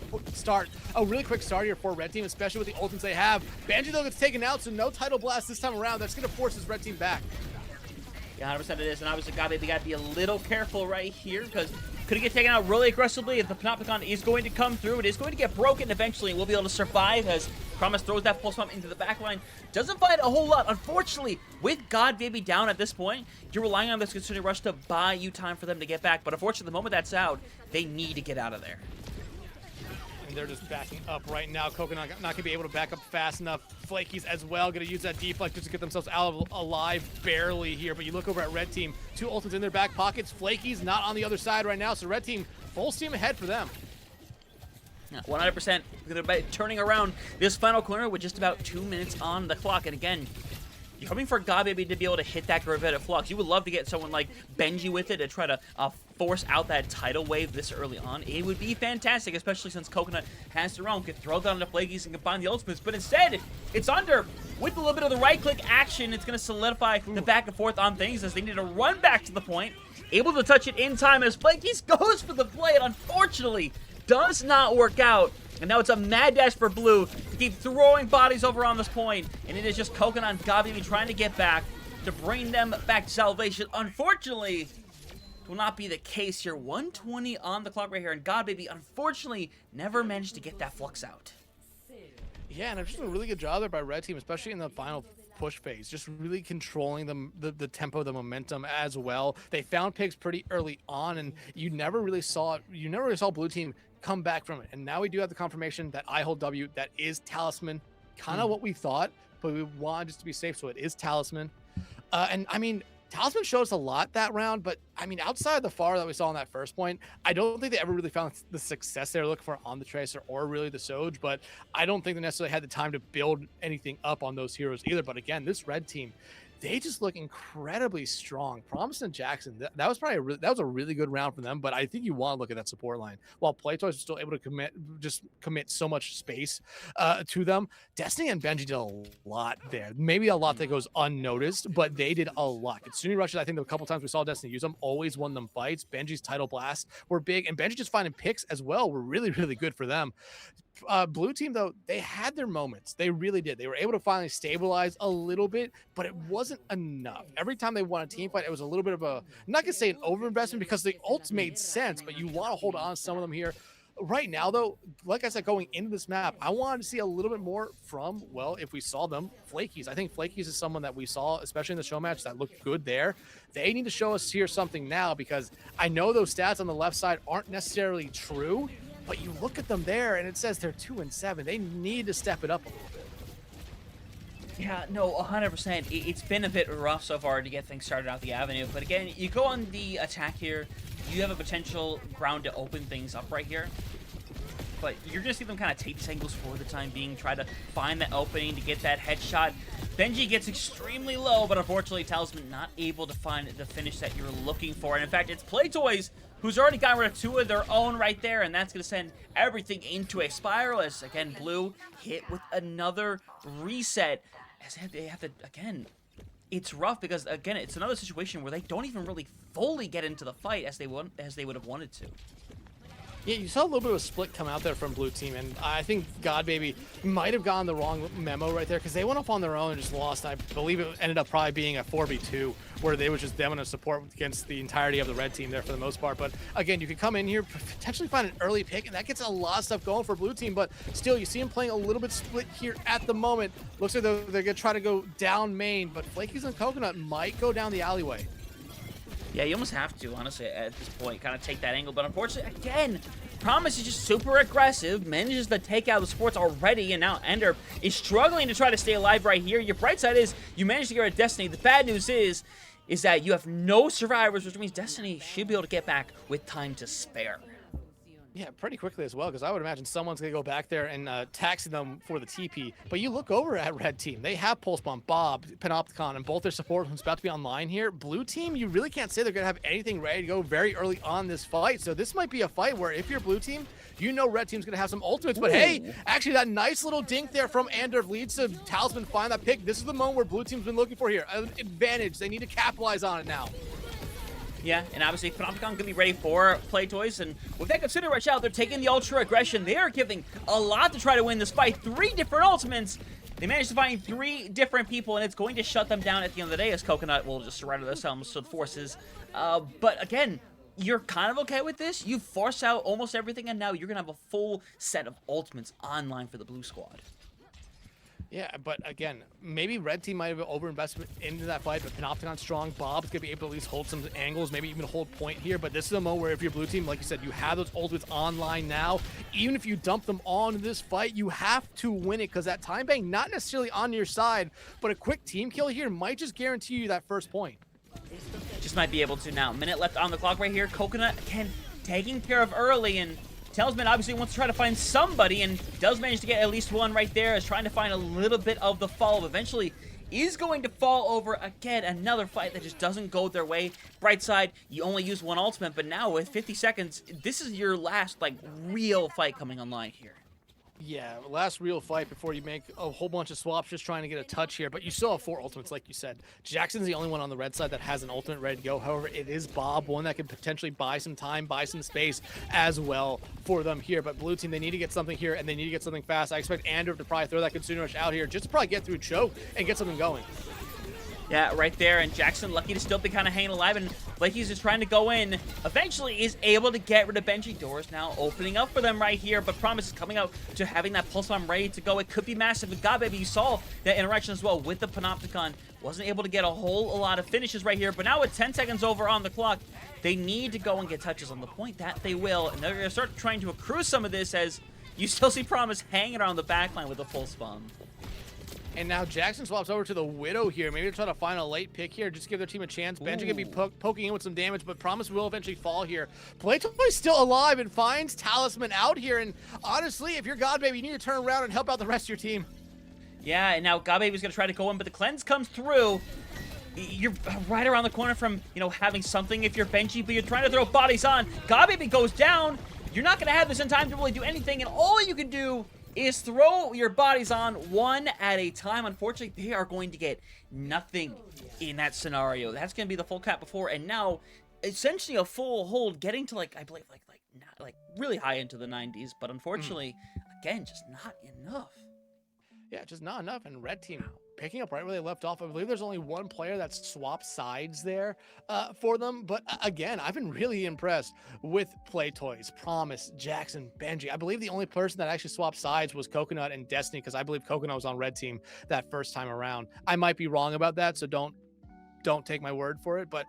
[SPEAKER 2] quick start here for Red team, especially with the ultimates they have. Benji, though, gets taken out, so no Tidal Blast this time around. That's going to force his Red team back.
[SPEAKER 1] Yeah, 100% it is, and obviously they got to be a little careful right here because could get taken out really aggressively if the Panopticon is going to come through. It is going to get broken eventually, and we'll be able to survive as Promise throws that pulse bomb into the back line. Doesn't find a whole lot. Unfortunately, with God Baby down at this point, you're relying on this Kitsune Rush to buy you time for them to get back, but unfortunately, the moment that's out, they need to get out of there.
[SPEAKER 2] And they're just backing up right now. Coconut not going to be able to back up fast enough. Flakies as well, going to use that deflect just to get themselves out alive barely here. But you look over at Red team, 2 ultimates in their back pockets. Flakies not on the other side right now, so Red team full steam ahead for them.
[SPEAKER 1] 100% going to be turning around this final corner with just about 2 minutes on the clock. And again, you're hoping for God Baby to be able to hit that Gravitic Flux. You would love to get someone like Benji with it to try to force out that tidal wave this early on. It would be fantastic, especially since Coconut has their own, could throw down the Flakies and combine the ultimates, but instead, it's under. With a little bit of the right-click action, it's going to solidify the back and forth on things as they need to run back to the point. Able to touch it in time as Flakies goes for the play, and unfortunately, does not work out. And now it's a mad dash for Blue to keep throwing bodies over on this point, and it is just Coconut and God Baby trying to get back to bring them back to salvation. Unfortunately, it will not be the case here. 120 on the clock right here, and God Baby unfortunately never managed to get that Flux out.
[SPEAKER 2] Yeah, and it's just a really good job there by Red Team, especially in the final push phase, just really controlling the tempo, the momentum as well. They found picks pretty early on, and you never really saw Blue Team come back from it. And now we do have the confirmation that I hold W, that is Talisman, kind of what we thought, but we wanted just to be safe, so it is Talisman. And I mean, Talisman showed us a lot that round, but I mean, outside the far that we saw in that first point, I don't think they ever really found the success they were looking for on the Tracer or really the Soj, but I don't think they necessarily had the time to build anything up on those heroes either. But again, this Red Team, they just look incredibly strong. Promise and Jackson, that was probably a really good round for them, but I think you want to look at that support line. While Playtoys was still able to commit so much space to them, Destiny and Benji did a lot there. Maybe a lot that goes unnoticed, but they did a lot. Kitsune rushes, I think the couple times we saw Destiny use them, always won them fights. Benji's title blasts were big, and Benji just finding picks as well were really, really good for them. Blue Team, though, they had their moments. They really did. They were able to finally stabilize a little bit, but it wasn't enough. Every time they won a team fight, it was a little bit of a, I'm not going to say an overinvestment because the ults made sense, but you want to hold on to some of them here. Right now, though, like I said, going into this map, I wanted to see a little bit more from, well, if we saw them, Flakies. I think Flakies is someone that we saw, especially in the show match, that looked good there. They need to show us here something now, because I know those stats on the left side aren't necessarily true, but you look at them there and it says they're 2-7. They need to step it up a little bit.
[SPEAKER 1] Yeah, no, 100%. It's been a bit rough so far to get things started out the avenue. But again, you go on the attack here, you have a potential ground to open things up right here. But you're going to see them kind of take these angles for the time being, try to find that opening to get that headshot. Benji gets extremely low, but unfortunately, Talisman not able to find the finish that you're looking for. And in fact, it's Playtoys who's already gotten rid of two of their own right there, and that's going to send everything into a spiral as, again, Blue hit with another reset. As they have to, again, it's rough because, again, it's another situation where they don't even really fully get into the fight as they would have wanted to.
[SPEAKER 2] Yeah, you saw a little bit of a split come out there from Blue Team, and I think God Baby might have gotten the wrong memo right there because they went up on their own and just lost. I believe it ended up probably being a 4v2 where they were just them in a support against the entirety of the Red Team there for the most part. But again, you could come in here, potentially find an early pick, and that gets a lot of stuff going for Blue Team. But still, you see him playing a little bit split here at the moment. Looks like they're going to try to go down main, but Flakies and Coconut might go down the alleyway.
[SPEAKER 1] Yeah, you almost have to, honestly, at this point, kind of take that angle. But unfortunately, again, Promise is just super aggressive, manages to take out the supports already, and now Ender is struggling to try to stay alive right here. Your bright side is you managed to get rid of Destiny. The bad news is that you have no survivors, which means Destiny should be able to get back with time to spare.
[SPEAKER 2] Yeah, pretty quickly as well, because I would imagine someone's going to go back there and taxi them for the TP. But you look over at Red Team. They have Pulse Bomb, Bob, Panopticon, and both their support who's about to be online here. Blue Team, you really can't say they're going to have anything ready to go very early on this fight. So this might be a fight where if you're Blue Team, you know Red Team's going to have some ultimates. But hey, actually that nice little dink there from Ander leads to Talisman find that pick. This is the moment where Blue Team's been looking for here. An advantage. They need to capitalize on it now.
[SPEAKER 1] Yeah, and obviously Panopticon going to be ready for Playtoys, and with that considered right now, they're taking the Ultra Aggression. They are giving a lot to try to win this fight. 3 different ultimates. They managed to find 3 different people, and it's going to shut them down at the end of the day, as Coconut will just surrender themselves to the forces. But again, you're kind of okay with this. You force out almost everything, and now you're going to have a full set of ultimates online for the Blue Squad.
[SPEAKER 2] Yeah, but again, maybe Red Team might have overinvestment into that fight, but Panopticon's strong. Bob's going to be able to at least hold some angles, maybe even hold point here. But this is a moment where if you're Blue Team, like you said, you have those ultimates online now. Even if you dump them all into this fight, you have to win it because that time bank not necessarily on your side, but a quick team kill here might just guarantee you that first point.
[SPEAKER 1] Just might be able to now. Minute left on the clock right here. Coconut, again, taking care of early, and Talisman obviously wants to try to find somebody and does manage to get at least one right there, is trying to find a little bit of the follow-up. Eventually, is going to fall over again. Another fight that just doesn't go their way. Bright side, you only use one ultimate, but now with 50 seconds, this is your last, like, real fight coming online here.
[SPEAKER 2] Yeah, last real fight before you make a whole bunch of swaps just trying to get a touch here, but you still have 4 ultimates like you said. Jackson's the only one on the red side that has an ultimate ready to go. However, it is Bob, one that could potentially buy some time, buy some space as well for them here. But blue team, they need to get something here, and they need to get something fast. I expect Andrew to probably throw that Consumer Rush out here just to probably get through choke and get something going.
[SPEAKER 1] Yeah, right there, and Jackson lucky to still be kind of hanging alive, and Blakey's just trying to go in. Eventually is able to get rid of Benji. Doors now opening up for them right here, but Promise is coming out to having that pulse bomb ready to go. It could be massive, but God, baby, you saw that interaction as well with the Panopticon. Wasn't able to get a lot of finishes right here, but now with 10 seconds over on the clock, they need to go and get touches on the point. That they will, and they're going to start trying to accrue some of this as you still see Promise hanging around the backline with a full spawn.
[SPEAKER 2] And now Jackson swaps over to the Widow here. Maybe to try to find a late pick here. Just give their team a chance. Benji gonna be poking in with some damage, but Promise will eventually fall here. Playtoy's still alive and finds Talisman out here. And honestly, if you're God Baby, you need to turn around and help out the rest of your team.
[SPEAKER 1] Yeah, and now God Baby's gonna try to go in, but the cleanse comes through. You're right around the corner from, having something if you're Benji, but you're trying to throw bodies on. God Baby goes down. You're not gonna have this in time to really do anything, and all you can do is throw your bodies on one at a time. Unfortunately, they are going to get nothing in that scenario. That's going to be the full cap before, and now essentially a full hold, getting to I believe like really high into the 90s. But unfortunately, again, just not enough.
[SPEAKER 2] Yeah, just not enough. And red team picking up right where they left off. I believe there's only one player that swapped sides there for them. But again, I've been really impressed with Playtoys, Promise, Jackson, Benji. I believe the only person that actually swapped sides was Coconut and Destiny, because I believe Coconut was on red team that first time around. I might be wrong about that, so don't take my word for it. But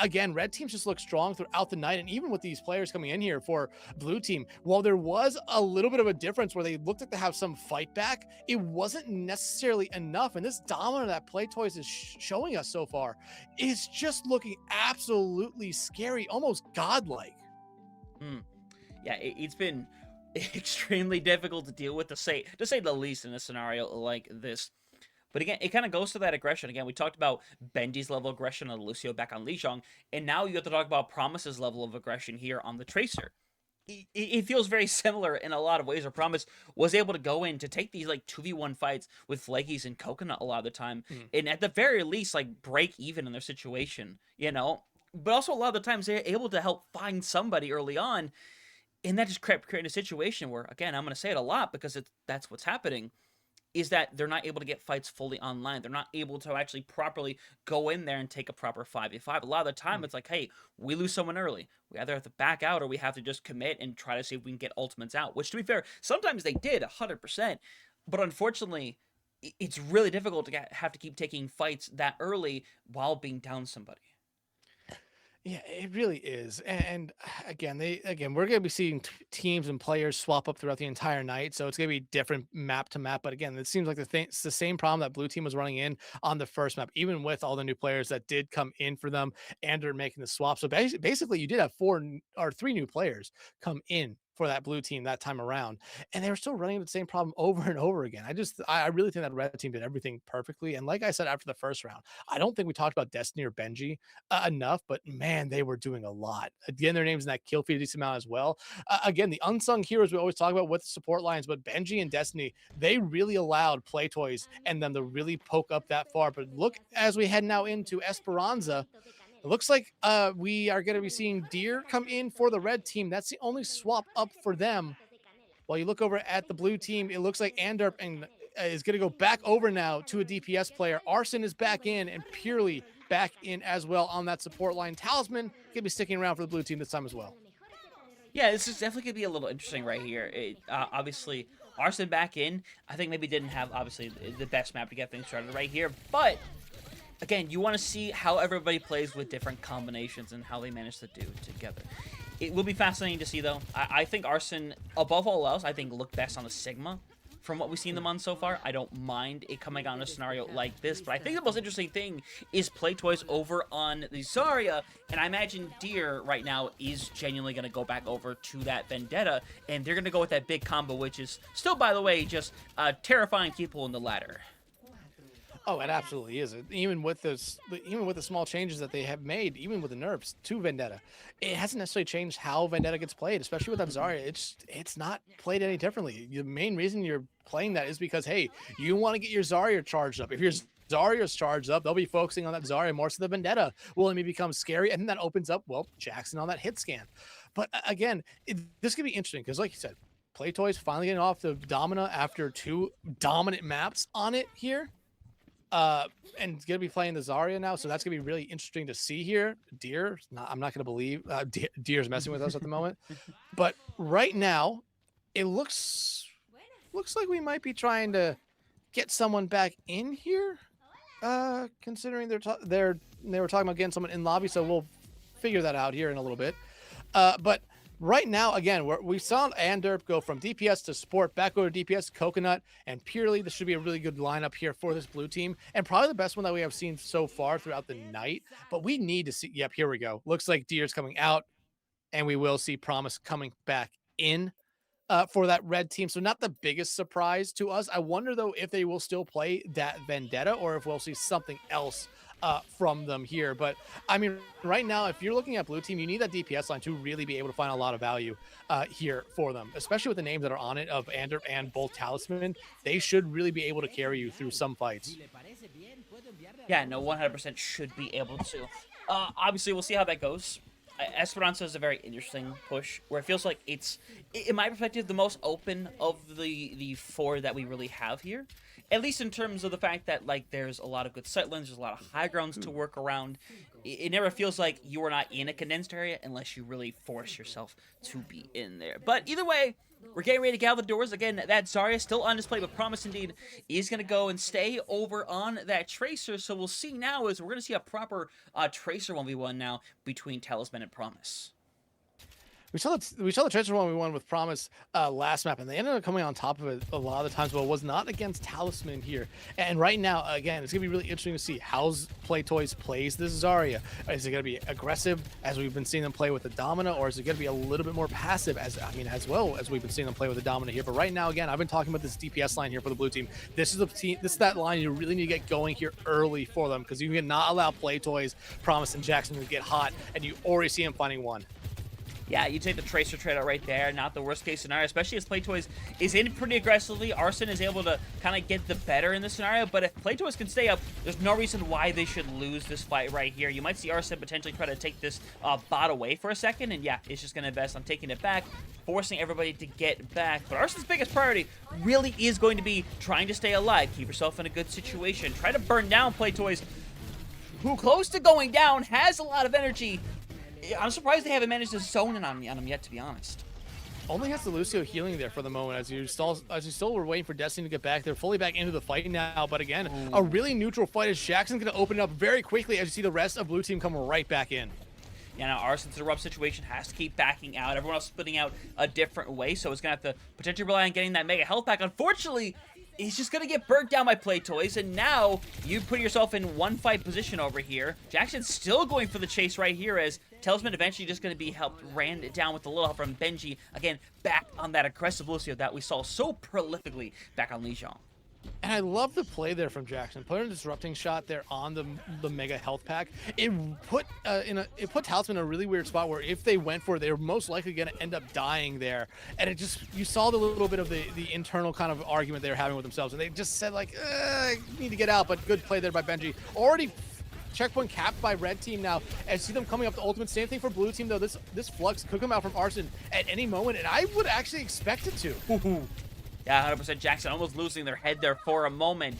[SPEAKER 2] again, red teams just look strong throughout the night. And even with these players coming in here for blue team, while there was a little bit of a difference where they looked like they have some fight back, it wasn't necessarily enough. And this dominance that Playtoys is showing us so far is just looking absolutely scary, almost godlike.
[SPEAKER 1] Yeah, it's been extremely difficult to deal with, to say the least, in a scenario like this. But again, it kind of goes to that aggression. Again, we talked about Benji's level of aggression on Lucio back on Lijiang, and now you have to talk about Promise's level of aggression here on the Tracer. It feels very similar in a lot of ways, where Promise was able to go in to take these 2v1 fights with Flakies and Coconut a lot of the time, and at the very least break even in their situation, But also a lot of the times they're able to help find somebody early on, and that just creating a situation where, again, I'm going to say it a lot because that's what's happening, is that they're not able to get fights fully online. They're not able to actually properly go in there and take a proper 5v5. A lot of the time, it's like, hey, we lose someone early. We either have to back out or we have to just commit and try to see if we can get ultimates out, which, to be fair, sometimes they did 100%. But unfortunately, it's really difficult to have to keep taking fights that early while being down somebody.
[SPEAKER 2] Yeah, it really is. And again, we're going to be seeing teams and players swap up throughout the entire night. So it's going to be different map to map. But again, it seems like it's the same problem that blue team was running in on the first map, even with all the new players that did come in for them and are making the swap. So basically you did have 3 new players come in for that blue team that time around, and they were still running into the same problem over and over again. I really think that red team did everything perfectly. And like I said, after the first round, I don't think we talked about Destiny or Benji enough, but man, they were doing a lot. Again, their names in that kill feed a decent amount as well. Again, the unsung heroes we always talk about with the support lines, but Benji and Destiny, they really allowed Playtoys and them to really poke up that far. But look, as we head now into Esperanza, it looks like we are going to be seeing Deer come in for the red team. That's the only swap up for them. While you look over at the blue team, it looks like Anderp is going to go back over now to a DPS player. Arson is back in, and Purely back in as well on that support line. Talisman going to be sticking around for the blue team this time as well.
[SPEAKER 1] Yeah, this is definitely going to be a little interesting right here. Obviously, Arson back in. I think maybe didn't have, obviously, the best map to get things started right here, but again, you want to see how everybody plays with different combinations and how they manage to do together. It will be fascinating to see, though. I think Arson, above all else, I think looked best on the Sigma from what we've seen them on so far. I don't mind it coming out in a scenario like this, but I think the most interesting thing is Playtoys over on the Zarya, and I imagine Deer right now is genuinely going to go back over to that Vendetta, and they're going to go with that big combo, which is still, by the way, just terrifying people in the ladder.
[SPEAKER 2] Oh, it absolutely is. Even with even with the small changes that they have made, even with the nerfs to Vendetta, it hasn't necessarily changed how Vendetta gets played, especially with that Zarya. It's not played any differently. The main reason you're playing that is because, hey, you want to get your Zarya charged up. If your Zarya's charged up, they'll be focusing on that Zarya more, so the Vendetta will only become scary, and then that opens up, well, Jackson on that hit scan. But again, this could be interesting because, like you said, Playtoy's finally getting off the Domina after 2 dominant maps on it here. And gonna be playing the Zarya now, so that's gonna be really interesting to see here. I'm not gonna believe Deer's messing with us at the moment, but right now, it looks like we might be trying to get someone back in here. Considering they were talking about getting someone in lobby, so we'll figure that out here in a little bit. But right now, again, we saw Anderp go from DPS to support, back over to DPS, Coconut, and Purely. This should be a really good lineup here for this blue team, and probably the best one that we have seen so far throughout the night. But we need to see, yep, here we go. Looks like Deer's coming out, and we will see Promise coming back in for that red team. So not the biggest surprise to us. I wonder, though, if they will still play that Vendetta or if we'll see something else from them here. But I mean, right now, if you're looking at blue team, you need that DPS line to really be able to find a lot of value here for them, especially with the names that are on it of Anderp and both Talisman. They should really be able to carry you through some fights.
[SPEAKER 1] Yeah, no, 100% should be able to. Obviously, we'll see how that goes. Esperanza is a very interesting push, where it feels like it's, in my perspective, the most open of the 4 that we really have here. At least in terms of the fact that, like, there's a lot of good sightlines, there's a lot of high grounds to work around. It never feels like you are not in a condensed area unless you really force yourself to be in there. But either way, we're getting ready to get out the doors. Again, that Zarya still on display, but Promise indeed is going to go and stay over on that Tracer. So we'll see now is we're going to see a proper Tracer 1v1 now between Talisman and Promise.
[SPEAKER 2] We saw the Tracer one we won with Promise last map, and they ended up coming on top of it a lot of the times, but it was not against Talisman here. And right now, again, it's going to be really interesting to see how Playtoys plays this Zarya. Is it going to be aggressive, as we've been seeing them play with the Domina, or is it going to be a little bit more passive, as well as we've been seeing them play with the Domina here? But right now, again, I've been talking about this DPS line here for the blue team. This is that line you really need to get going here early for them, because you cannot allow Playtoys, Promise, and Jackson to get hot, and you already see them finding one.
[SPEAKER 1] Yeah, you take the Tracer trade out right there. Not the worst case scenario, especially as Playtoys is in pretty aggressively. Arson is able to kind of get the better in this scenario, but if Playtoys can stay up, there's no reason why they should lose this fight right here. You might see Arson potentially try to take this bot away for a second, and yeah, it's just going to invest on taking it back, forcing everybody to get back. But Arson's biggest priority really is going to be trying to stay alive, keep yourself in a good situation, try to burn down Playtoys, who close to going down, has a lot of energy. I'm surprised they haven't managed to zone in on him yet, to be honest.
[SPEAKER 2] Only has the Lucio healing there for the moment, as you still were waiting for Destiny to get back. They're fully back into the fight now, but again, a really neutral fight as Jackson's going to open it up very quickly as you see the rest of blue team come right back in.
[SPEAKER 1] Yeah, now Arson's in a rough situation, has to keep backing out. Everyone else splitting out a different way, so it's going to have to potentially rely on getting that mega health back. Unfortunately, he's just going to get burnt down by Playtoys, and now you put yourself in one fight position over here. Jackson's still going for the chase right here, as Talisman eventually just going to be ran down with a little help from Benji. Again, back on that aggressive Lucio that we saw so prolifically back on Lijiang.
[SPEAKER 2] And I love the play there from Jackson. Putting a disrupting shot there on the mega health pack. It put Talisman in a really weird spot where if they went for it, they were most likely going to end up dying there. And it just, you saw the little bit of the internal kind of argument they were having with themselves, and they just said like, I need to get out. But good play there by Benji. Already checkpoint capped by red team now, and see them coming up to ultimate. Same thing for blue team though. This flux could come out from Arson at any moment, and I would actually expect it to.
[SPEAKER 1] Yeah, 100% Jackson almost losing their head there for a moment.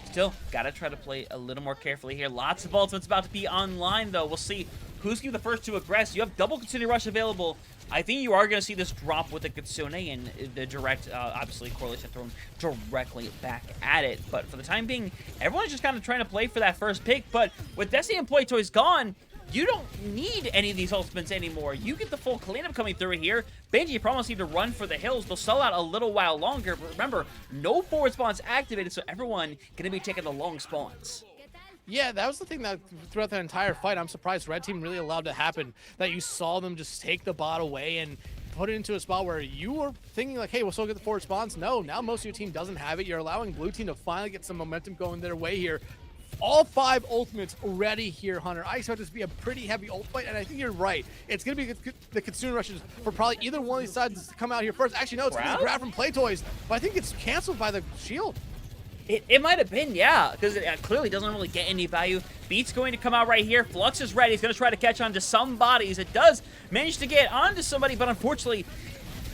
[SPEAKER 1] Still, gotta try to play a little more carefully here. Lots of ultimates about to be online, though. We'll see who's going to be the first to aggress. You have double Kitsune Rush available. I think you are going to see this drop with the Kitsune and the direct, obviously, correlation thrown directly back at it. But for the time being, everyone's just kind of trying to play for that first pick. But with Destiny and Playtoys gone, you don't need any of these ultimates anymore. You get the full cleanup coming through here. Benji promised you to run for the hills. They'll sell out a little while longer. But remember, no forward spawns activated, so everyone going to be taking the long spawns.
[SPEAKER 2] Yeah, that was the thing that throughout that entire fight, I'm surprised red team really allowed to happen. That you saw them just take the bot away and put it into a spot where you were thinking like, hey, we'll still get the forward spawns. No, now most of your team doesn't have it. You're allowing blue team to finally get some momentum going their way here. All 5 ultimates ready here, Hunter. I expect this to be a pretty heavy ult fight, and I think you're right. It's going to be the Consumer Rushes for probably either one of these sides to come out here first. Actually, no, it's going to be grab from Play Toys, but I think it's canceled by the shield.
[SPEAKER 1] It might have been, yeah, because it clearly doesn't really get any value. Beat's going to come out right here. Flux is ready. He's going to try to catch on to some bodies. It does manage to get onto somebody, but unfortunately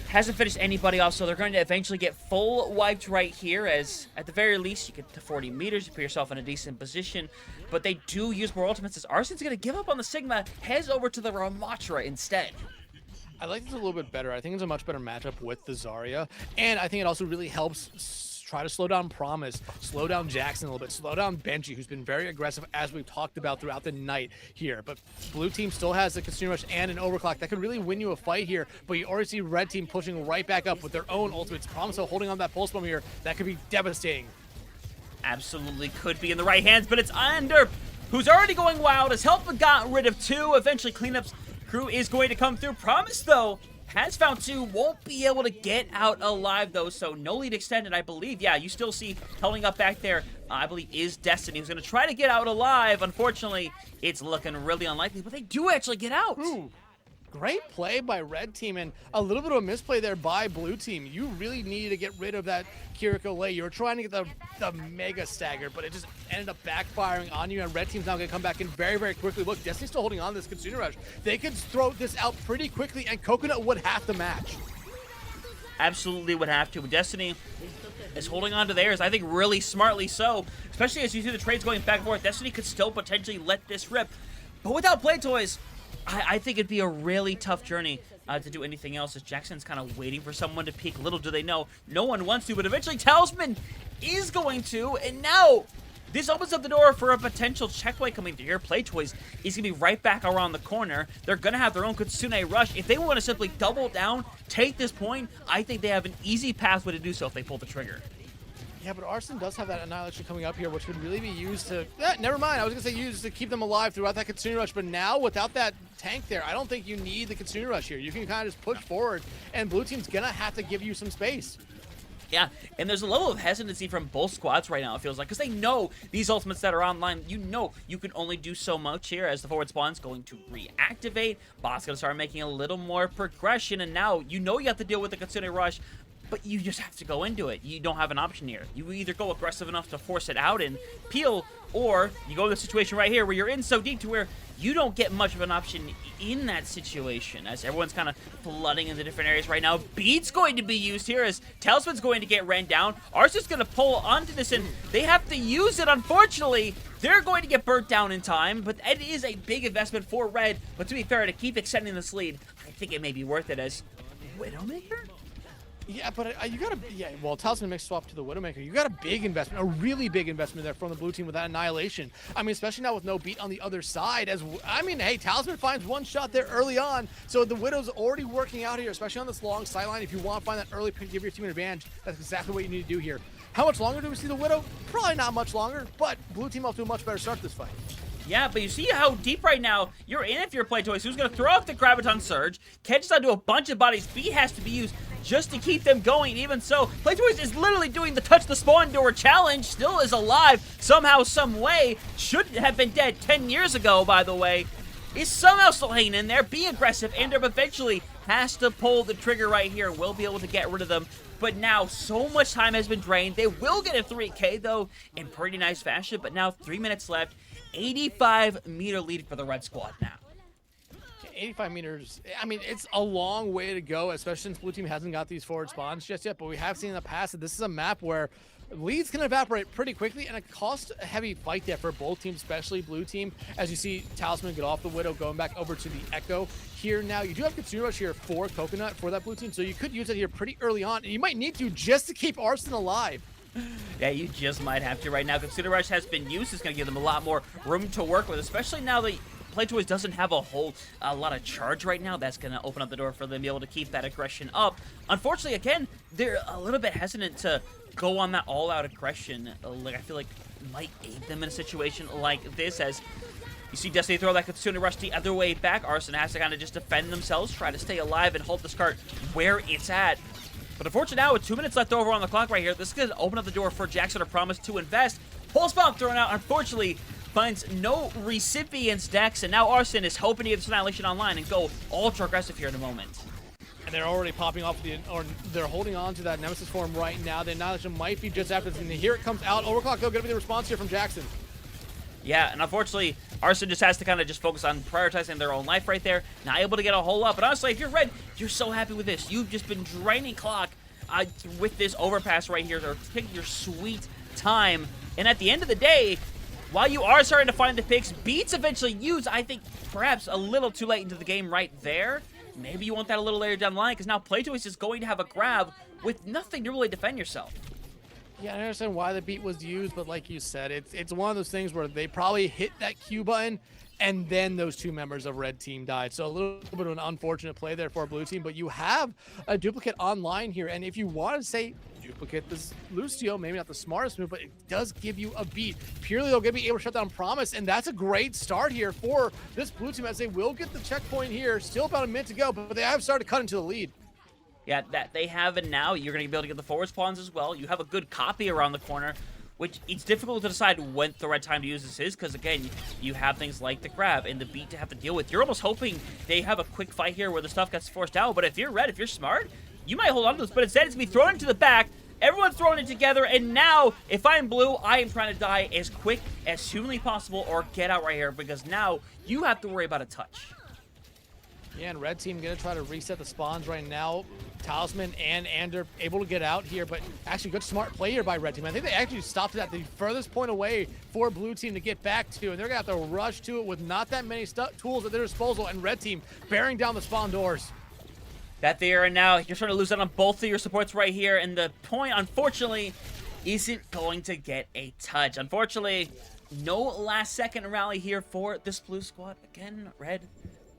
[SPEAKER 1] hasn't finished anybody off, so they're going to eventually get full wiped right here, as at the very least you get to 40 meters, you put yourself in a decent position, but they do use more ultimates as Arson's going to give up on the Sigma, heads over to the Ramatra instead.
[SPEAKER 2] I like this a little bit better. I think it's a much better matchup with the Zarya, and I think it also really helps try to slow down Promise, slow down Jackson a little bit, slow down Benji, who's been very aggressive, as we've talked about throughout the night here. But blue team still has a Consumer Rush and an Overclock that could really win you a fight here, but you already see red team pushing right back up with their own ultimates. Promise holding on that pulse bomb here, that could be devastating.
[SPEAKER 1] Absolutely could be in the right hands, but it's Anderp, who's already going wild, has helped got rid of 2. Eventually cleanups crew is going to come through. Promise, though, has found 2, won't be able to get out alive, though, so no lead extended, I believe. Yeah, you still see holding up back there, I believe, is Destiny, who's going to try to get out alive. Unfortunately, it's looking really unlikely, but they do actually get out.
[SPEAKER 2] Ooh. Great play by red team, and a little bit of a misplay there by blue team. You really needed to get rid of that Kiriko Lei. You were trying to get the mega stagger, but it just ended up backfiring on you, and red team's now going to come back in very, very quickly. Look, Destiny's still holding on to this Consumer Rush. They could throw this out pretty quickly, and Coconut would have to match.
[SPEAKER 1] Absolutely would have to. Destiny is holding on to theirs, I think really smartly so, especially as you see the trades going back and forth. Destiny could still potentially let this rip, but without Play Toys, I think it'd be a really tough journey to do anything else, as Jackson's kind of waiting for someone to peek. Little do they know, no one wants to, but eventually Talisman is going to, and now this opens up the door for a potential checkpoint coming through here. Play Toys is going to be right back around the corner. They're going to have their own Kitsune Rush. If they want to simply double down, take this point, I think they have an easy pathway to do so if they pull the trigger.
[SPEAKER 2] Yeah, but Arson does have that Annihilation coming up here, which could really be used to... never mind, I was going to say used to keep them alive throughout that Kitsune Rush, but now, without that tank there, I don't think you need the Kitsune Rush here. You can kind of just push forward, and blue team's going to have to give you some space.
[SPEAKER 1] Yeah, and there's a level of hesitancy from both squads right now, it feels like, because they know these ultimates that are online, you know you can only do so much here as the forward spawn's going to reactivate. Bot's going to start making a little more progression, and now you know you have to deal with the Kitsune Rush, but you just have to go into it. You don't have an option here. You either go aggressive enough to force it out and peel, or you go to the situation right here where you're in so deep to where you don't get much of an option in that situation, as everyone's kind of flooding into different areas right now. Beat's going to be used here as Talisman's going to get ran down. Arsa's going to pull onto this, and they have to use it, unfortunately. They're going to get burnt down in time, but it is a big investment for Red. But to be fair, to keep extending this lead, I think it may be worth it as Widowmaker?
[SPEAKER 2] Yeah, but you got a... Yeah, well, Talisman makes swap to the Widowmaker. You got a big investment, a really big investment there from the blue team with that Annihilation. I mean, especially now with no beat on the other side. I mean, hey, Talisman finds one shot there early on, so the Widow's already working out here, especially on this long sideline. If you want to find that early pick, give your team an advantage, that's exactly what you need to do here. How much longer do we see the Widow? Probably not much longer, but blue team off to a much better start this fight.
[SPEAKER 1] Yeah, but you see how deep right now you're in if you're Play Toys. Who's going to throw off the Graviton Surge, catches onto a bunch of bodies. Beat has to be used just to keep them going. Even so, Play Toys is literally doing the touch the spawn door challenge, still is alive somehow, some way. Should have been dead 10 years ago, by the way. Is somehow still hanging in there, being aggressive, and eventually has to pull the trigger right here. Will be able to get rid of them. But now, so much time has been drained. They will get a 3K, though, in pretty nice fashion. But now, 3 minutes left. 85-meter lead for the red squad now.
[SPEAKER 2] 85 meters, I mean, it's a long way to go, especially since blue team hasn't got these forward spawns just yet. But we have seen in the past that this is a map where leads can evaporate pretty quickly, and it costs a heavy fight there for both teams, especially blue team. As you see Talisman get off the Widow, going back over to the Echo. Here now, you do have Kitsune Rush here for Coconut for that blue team, so you could use it here pretty early on, and you might need to just to keep Arson alive.
[SPEAKER 1] Yeah, you just might have to right now. Kitsune Rush has been used. It's going to give them a lot more room to work with, especially now that Play Toys doesn't have a lot of charge right now. That's going to open up the door for them to be able to keep that aggression up. Unfortunately, again, they're a little bit hesitant to go on that all-out aggression. Like, I feel like might aid them in a situation like this, as You see Destiny throw that Kitsune Rush the other way back. Arsene has to kind of just defend themselves, try to stay alive, and hold this cart where it's at. But unfortunately now, with 2 minutes left over on the clock right here, this is going to open up the door for Jackson to promise to invest. Pulse Bomb thrown out, unfortunately, finds no recipients, Dex, and now Arsene is hoping to get this Annihilation online and go ultra aggressive here in a moment.
[SPEAKER 2] And they're already popping off or they're holding on to that Nemesis form right now. The Annihilation might be just after this, and here it comes out. Overclock, though, going to be the response here from Jackson.
[SPEAKER 1] Yeah, and unfortunately, Arsene just has to kind of just focus on prioritizing their own life right there. Not able to get a whole lot, but honestly, if you're Red, you're so happy with this. You've just been draining clock with this overpass right here. Or taking your sweet time. And at the end of the day, while you are starting to find the picks, beats eventually use, I think, perhaps a little too late into the game right there. Maybe you want that a little later down the line, because now Playtoys is going to have a grab with nothing to really defend yourself.
[SPEAKER 2] Yeah, I understand why the beat was used, but like you said, it's one of those things where they probably hit that Q button, and then those two members of Red Team died. So a little bit of an unfortunate play there for Blue Team, but you have a duplicate online here, and if you want to say duplicate this Lucio, maybe not the smartest move, but it does give you a beat. Purely, they'll be able to shut down Promise, and that's a great start here for this Blue Team, as they will get the checkpoint here. Still about a minute to go, but they have started to cut into the lead.
[SPEAKER 1] Yeah, that they have it now. You're going to be able to get the forward spawns as well. You have a good copy around the corner, which it's difficult to decide when the right time to use this is, because again, you have things like the grab and the beat to have to deal with. You're almost hoping they have a quick fight here where the stuff gets forced out, but if you're Red, if you're smart, you might hold on to this, but instead it's going to be thrown into the back. Everyone's throwing it together, and now, if I'm Blue, I am trying to die as quick as humanly possible or get out right here, because now you have to worry about a touch.
[SPEAKER 2] Yeah, and Red Team going to try to reset the spawns right now. Talisman and Ander able to get out here, but actually good smart play here by Red Team. I think they actually stopped it at the furthest point away for Blue Team to get back to, and they're going to have to rush to it with not that many tools at their disposal, and Red Team bearing down the spawn doors.
[SPEAKER 1] That they are now, you're starting to lose out on both of your supports right here, and the point, unfortunately, isn't going to get a touch. Unfortunately, no last second rally here for this Blue squad. Again, Red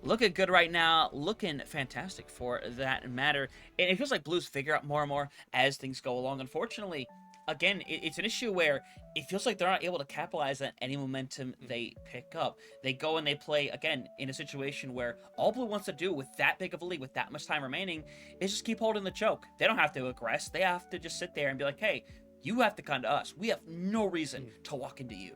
[SPEAKER 1] looking good right now, looking fantastic for that matter. And it feels like Blues figure out more and more as things go along. Unfortunately, again, it's an issue where it feels like they're not able to capitalize on any momentum they pick up. They go and they play, again, in a situation where all Blue wants to do with that big of a lead, with that much time remaining, is just keep holding the choke. They don't have to aggress. They have to just sit there and be like, hey, you have to come to us. We have no reason to walk into you.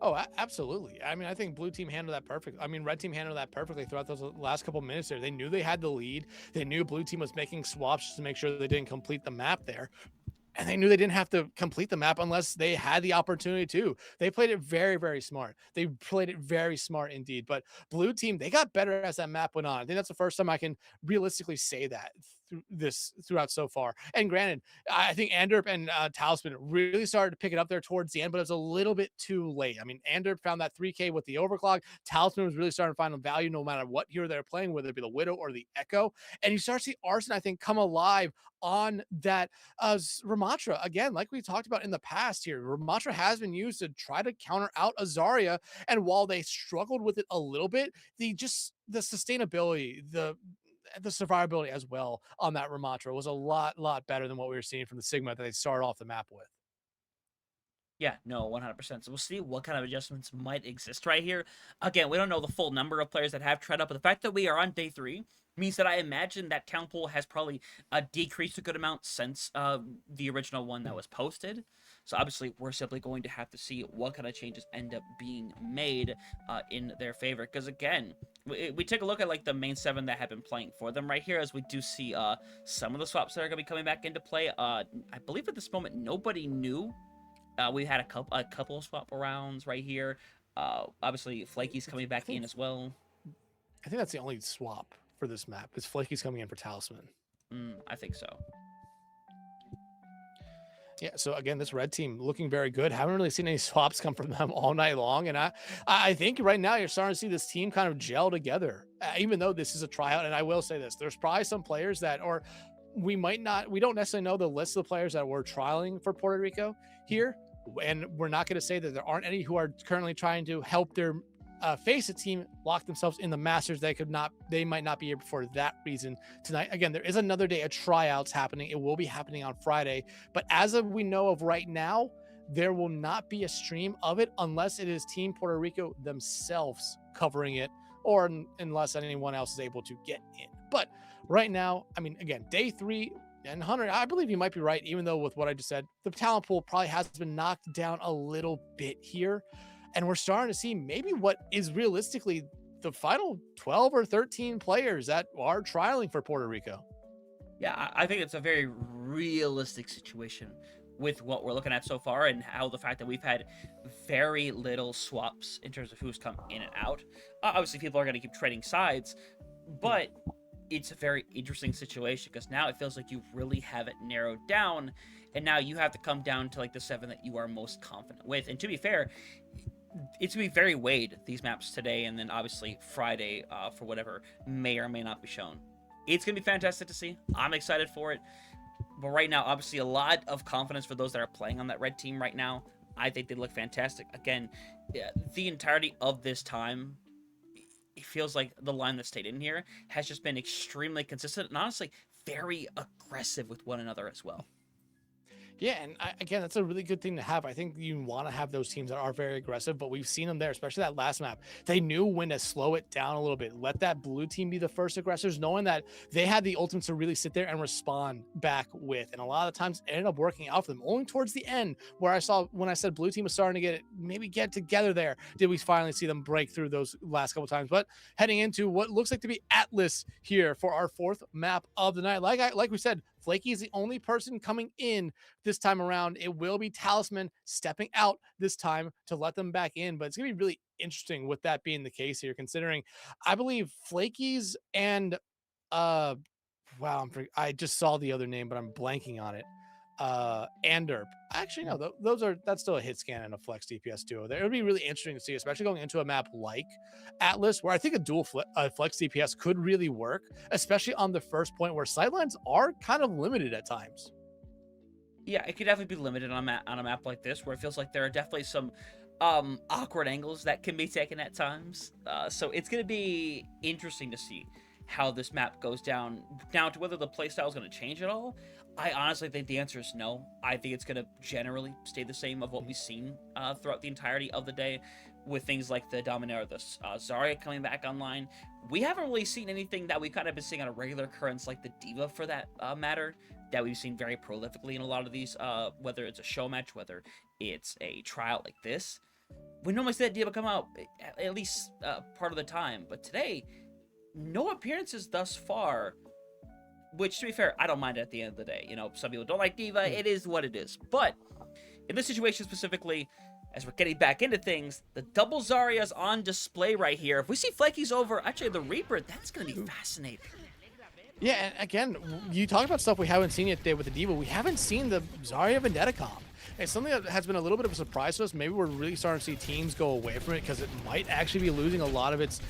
[SPEAKER 2] Oh, absolutely. I mean, I think Blue Team handled that perfectly. I mean, Red Team handled that perfectly throughout those last couple minutes there. They knew they had the lead. They knew Blue Team was making swaps just to make sure they didn't complete the map there. And they knew they didn't have to complete the map unless they had the opportunity to. They played it very, very smart. They played it very smart indeed. But Blue Team, they got better as that map went on. I think that's the first time I can realistically say that throughout so far. And granted, I think Anderp and Talisman really started to pick it up there towards the end, but it was a little bit too late. I mean, Anderp found that 3K with the overclock. Talisman was really starting to find a value no matter what hero they're playing, whether it be the Widow or the Echo. And you start to see Arsene, I think, come alive on that Ramatra. Again, like we talked about in the past here, Ramatra has been used to try to counter out Azaria. And while they struggled with it a little bit, the sustainability, the survivability as well on that Ramatra was a lot better than what we were seeing from the Sigma that they started off the map with.
[SPEAKER 1] Yeah, no, 100%. So we'll see what kind of adjustments might exist right here. Again, we don't know the full number of players that have tread up, but the fact that we are on day 3 means that I imagine that count pool has probably decreased a good amount since the original one that was posted. So obviously, we're simply going to have to see what kind of changes end up being made in their favor. Because again, we take a look at like the main 7 that have been playing for them right here, as we do see some of the swaps that are going to be coming back into play. I believe at this moment, nobody knew. We had a couple of swap rounds right here. Obviously, Flaky's coming back in as well.
[SPEAKER 2] I think that's the only swap for this map, is Flaky's coming in for Talisman.
[SPEAKER 1] I think so.
[SPEAKER 2] Yeah, so again, this Red Team looking very good. Haven't really seen any swaps come from them all night long. And I think right now you're starting to see this team kind of gel together, even though this is a tryout. And I will say this, there's probably some players that, or we don't necessarily know the list of the players that we're trialing for Puerto Rico here. And we're not going to say that there aren't any who are currently trying to help their face a team lock themselves in the Masters. They might not be able for that reason tonight. Again, there is another day of tryouts happening. It will be happening on Friday, but as of we know of right now, there will not be a stream of it unless it is Team Puerto Rico themselves covering it, or unless anyone else is able to get in. But right now, I mean, again, day 3, and Hunter, I believe you might be right, even though with what I just said, the talent pool probably has been knocked down a little bit here. And we're starting to see maybe what is realistically the final 12 or 13 players that are trialing for Puerto Rico.
[SPEAKER 1] Yeah, I think it's a very realistic situation with what we're looking at so far, and how the fact that we've had very little swaps in terms of who's come in and out. Obviously, people are going to keep trading sides, but it's a very interesting situation because now it feels like you really have it narrowed down, and now you have to come down to like the 7 that you are most confident with. And to be fair, it's going to be very weighed, these maps today, and then obviously Friday for whatever may or may not be shown. It's going to be fantastic to see. I'm excited for it. But right now, obviously, a lot of confidence for those that are playing on that red team right now. I think they look fantastic. Again, the entirety of this time, it feels like the line that stayed in here has just been extremely consistent and honestly very aggressive with one another as well.
[SPEAKER 2] Yeah, and again, that's a really good thing to have. I think you want to have those teams that are very aggressive, but we've seen them there, especially that last map. They knew when to slow it down a little bit, let that blue team be the first aggressors, knowing that they had the ultimate to really sit there and respond back with. And a lot of times it ended up working out for them. Only towards the end, where I saw when I said blue team was starting to get together there, did we finally see them break through those last couple times. But heading into what looks like to be Atlas here for our 4th map of the night. Like we said, Flaky is the only person coming in this time around. It will be Talisman stepping out this time to let them back in, but it's going to be really interesting with that being the case here, considering I believe Flaky's and I just saw the other name, but I'm blanking on it. Anderp. Actually, no, that's still a hit scan and a flex DPS duo. It would be really interesting to see, especially going into a map like Atlas, where I think a dual flex DPS could really work, especially on the first point where sightlines are kind of limited at times.
[SPEAKER 1] Yeah, it could definitely be limited on a map like this, where it feels like there are definitely some awkward angles that can be taken at times. So it's going to be interesting to see how this map goes down to whether the playstyle is going to change at all. I honestly think the answer is no. I think it's going to generally stay the same of what we've seen throughout the entirety of the day, with things like the Dominator, the Zarya coming back online. We haven't really seen anything that we've kind of been seeing on a regular occurrence, like the D.Va for that matter, that we've seen very prolifically in a lot of these, whether it's a show match, whether it's a tryout like this. We normally see that D.Va come out at least part of the time, but today, no appearances thus far. Which, to be fair, I don't mind it at the end of the day. You know, some people don't like D.Va. It is what it is. But in this situation specifically, as we're getting back into things, the double Zarya's on display right here. If we see Flaky's over, actually, the Reaper, that's going to be fascinating.
[SPEAKER 2] Yeah, and again, you talk about stuff we haven't seen yet today with the D.Va. We haven't seen the Zarya Vendetta comp. It's something that has been a little bit of a surprise to us. Maybe we're really starting to see teams go away from it because it might actually be losing a lot of its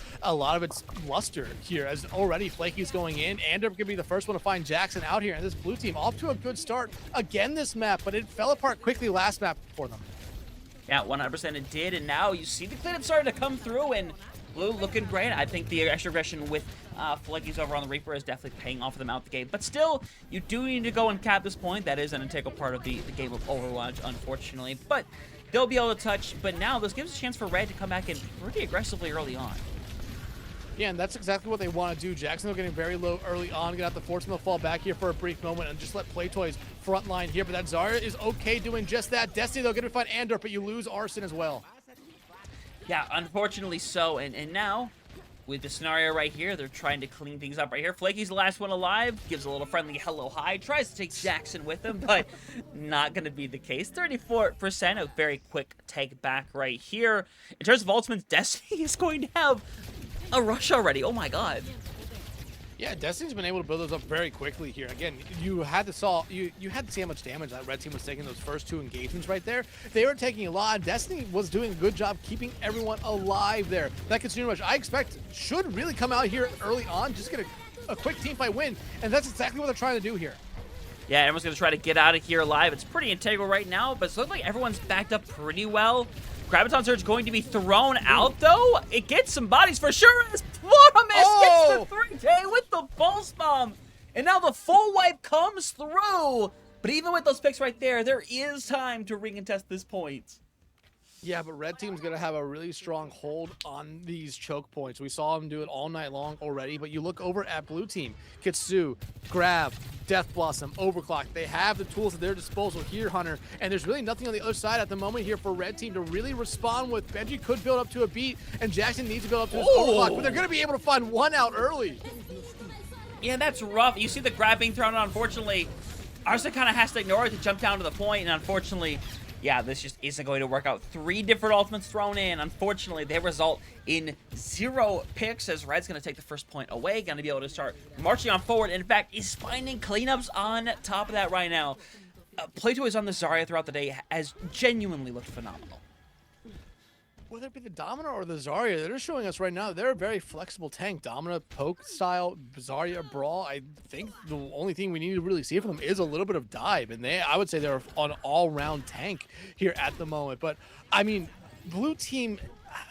[SPEAKER 2] luster here. As already Flaky's going in, Anderp could be the first one to find Jackson out here, and this blue team off to a good start again this map, but it fell apart quickly last map for them.
[SPEAKER 1] Yeah, 100% it did, and now you see the clearance starting to come through, and blue looking great. I think the extra aggression with Flaky's over on the Reaper is definitely paying off for them out the gate. But still, you do need to go and cap this point. That is an integral part of the game of Overwatch, unfortunately. But they'll be able to touch. But now this gives a chance for Red to come back in pretty aggressively early on.
[SPEAKER 2] Yeah, and that's exactly what they want to do. Jacksonville getting very low early on. Gonna have to force them to fall back here for a brief moment and just let Playtoys front line here. But that Zarya is okay doing just that. Destiny, though, gonna find Anderp, but you lose Arson as well.
[SPEAKER 1] Yeah, unfortunately so. And now, with the scenario right here, they're trying to clean things up right here. Flaky's the last one alive, gives a little friendly hello hi, tries to take Jackson with him, but not going to be the case. 34%, a very quick take back right here. In terms of ultimates, Destiny is going to have a rush already. Oh my god.
[SPEAKER 2] Yeah, Destiny's been able to build those up very quickly here. Again, you had to see how much damage that red team was taking those first 2 engagements right there. They were taking a lot. Destiny was doing a good job keeping everyone alive there. That Consumer Rush, I expect, should really come out here early on, just get a quick team fight win, and that's exactly what they're trying to do here.
[SPEAKER 1] Yeah, everyone's going to try to get out of here alive. It's pretty integral right now, but it looks like everyone's backed up pretty well. Graviton Surge going to be thrown out, though. It gets some bodies for sure. As Florimus gets the 3K with the Pulse Bomb. And now the full wipe comes through. But even with those picks right there is time to recontest this point.
[SPEAKER 2] Yeah, but red team's going to have a really strong hold on these choke points. We saw them do it all night long already, but you look over at blue team. Kitsu, Grab, Death Blossom, Overclock. They have the tools at their disposal here, Hunter, and there's really nothing on the other side at the moment here for red team to really respond with. Benji could build up to a beat, and Jackson needs to build up to his Overclock, but they're going to be able to find one out early.
[SPEAKER 1] Yeah, that's rough. You see the grab being thrown out, unfortunately. Arsene kind of has to ignore it to jump down to the point, and unfortunately, yeah, this just isn't going to work out. 3 different ultimates thrown in. Unfortunately, they result in 0 picks as Red's going to take the first point away. Going to be able to start marching on forward. In fact, is finding cleanups on top of that right now. Playtoys on the Zarya throughout the day has genuinely looked phenomenal.
[SPEAKER 2] Whether it be the Domina or the Zarya, they're just showing us right now they're a very flexible tank. Domina, poke style, Zarya, brawl. I think the only thing we need to really see from them is a little bit of dive. And I would say they're an all-round tank here at the moment. But, I mean, blue team,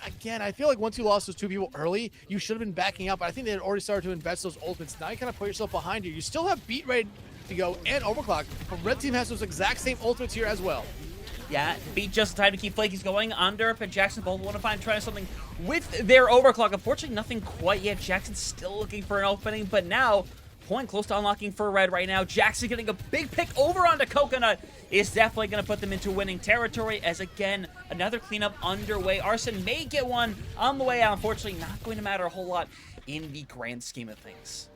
[SPEAKER 2] again, I feel like once you lost those 2 people early, you should have been backing up. I think they had already started to invest those ultimates. Now you kind of put yourself behind you. You still have beat ready to go and overclock. But red team has those exact same ultimates here as well.
[SPEAKER 1] Yeah, beat just in time to keep Flaky's going. Underp and Jackson both want to try something with their overclock. Unfortunately, nothing quite yet. Jackson's still looking for an opening, but now, point close to unlocking for Red right now. Jackson getting a big pick over onto Coconut is definitely going to put them into winning territory as, again, another cleanup underway. Arsene may get one on the way out. Unfortunately, not going to matter a whole lot in the grand scheme of things.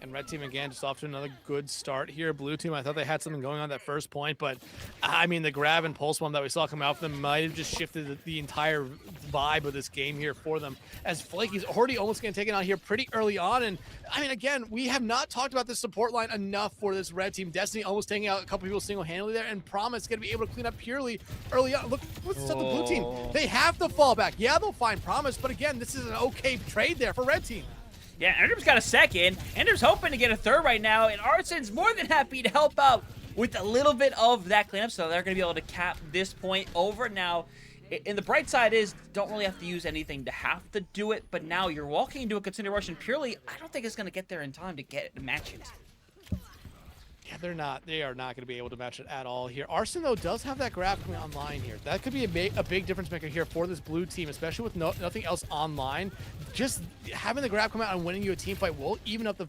[SPEAKER 2] And red team, again, just off to another good start here. Blue team, I thought they had something going on that first point, but, I mean, the grab and pulse bomb that we saw come out for them might have just shifted the entire vibe of this game here for them, as Flaky's already almost getting taken out here pretty early on. And, I mean, again, we have not talked about this support line enough for this red team. Destiny almost taking out a couple people single-handedly there, and Promise going to be able to clean up purely early on. Look, what's up the blue team? They have to fall back. Yeah, they'll find Promise, but, again, this is an okay trade there for red team.
[SPEAKER 1] Yeah, Ender's got a second. Ender's hoping to get a third right now, and Arsene's more than happy to help out with a little bit of that cleanup, so they're going to be able to cap this point over. Now, and the bright side is, don't really have to use anything to have to do it, but now you're walking into a continued rush, and purely, I don't think it's going to get there in time to get matches.
[SPEAKER 2] Yeah, they are not going to be able to match it at all here. Arsene, though, does have that grab coming online here. That could be a big difference maker here for this blue team, especially with nothing else online. Just having the grab come out and winning you a team fight will even up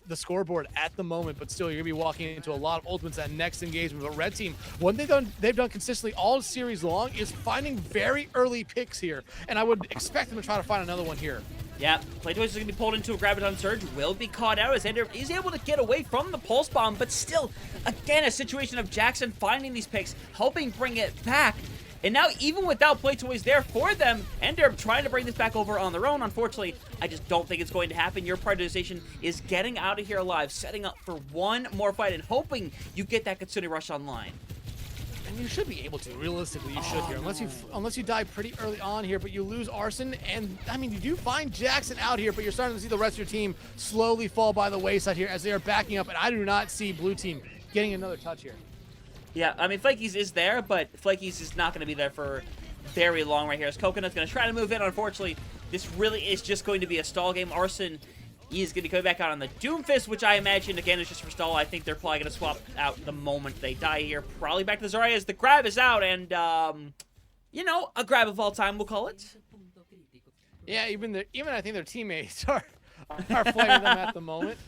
[SPEAKER 2] the scoreboard at the moment, but still, you're going to be walking into a lot of ultimates that next engagement. But red team, one thing they've done consistently all series long is finding very early picks here, and I would expect them to try to find another one here.
[SPEAKER 1] Yeah, Playtoys is going to be pulled into a Graviton Surge, will be caught out as Ender is able to get away from the Pulse Bomb, but still, again, a situation of Jackson finding these picks, helping bring it back. And now, even without Playtoys there for them, Ender trying to bring this back over on their own. Unfortunately, I just don't think it's going to happen. Your prioritization is getting out of here alive, setting up for one more fight, and hoping you get that Kitsune Rush online.
[SPEAKER 2] And you should be able to. Realistically, you should here. Unless you die pretty early on here, but you lose Arsene. And, I mean, you do find Jackson out here, but you're starting to see the rest of your team slowly fall by the wayside here as they are backing up. And I do not see blue team getting another touch here.
[SPEAKER 1] Yeah, I mean, Flaky's is there, but Flaky's is not going to be there for very long right here. As Coconut's going to try to move in. Unfortunately, this really is just going to be a stall game. Arsene is going to go back out on the Doomfist, which I imagine, again, is just for stall. I think they're probably going to swap out the moment they die here. Probably back to the Zarya as the grab is out, and, you know, a grab of all time, we'll call it.
[SPEAKER 2] Yeah, even I think their teammates are flaming them at the moment.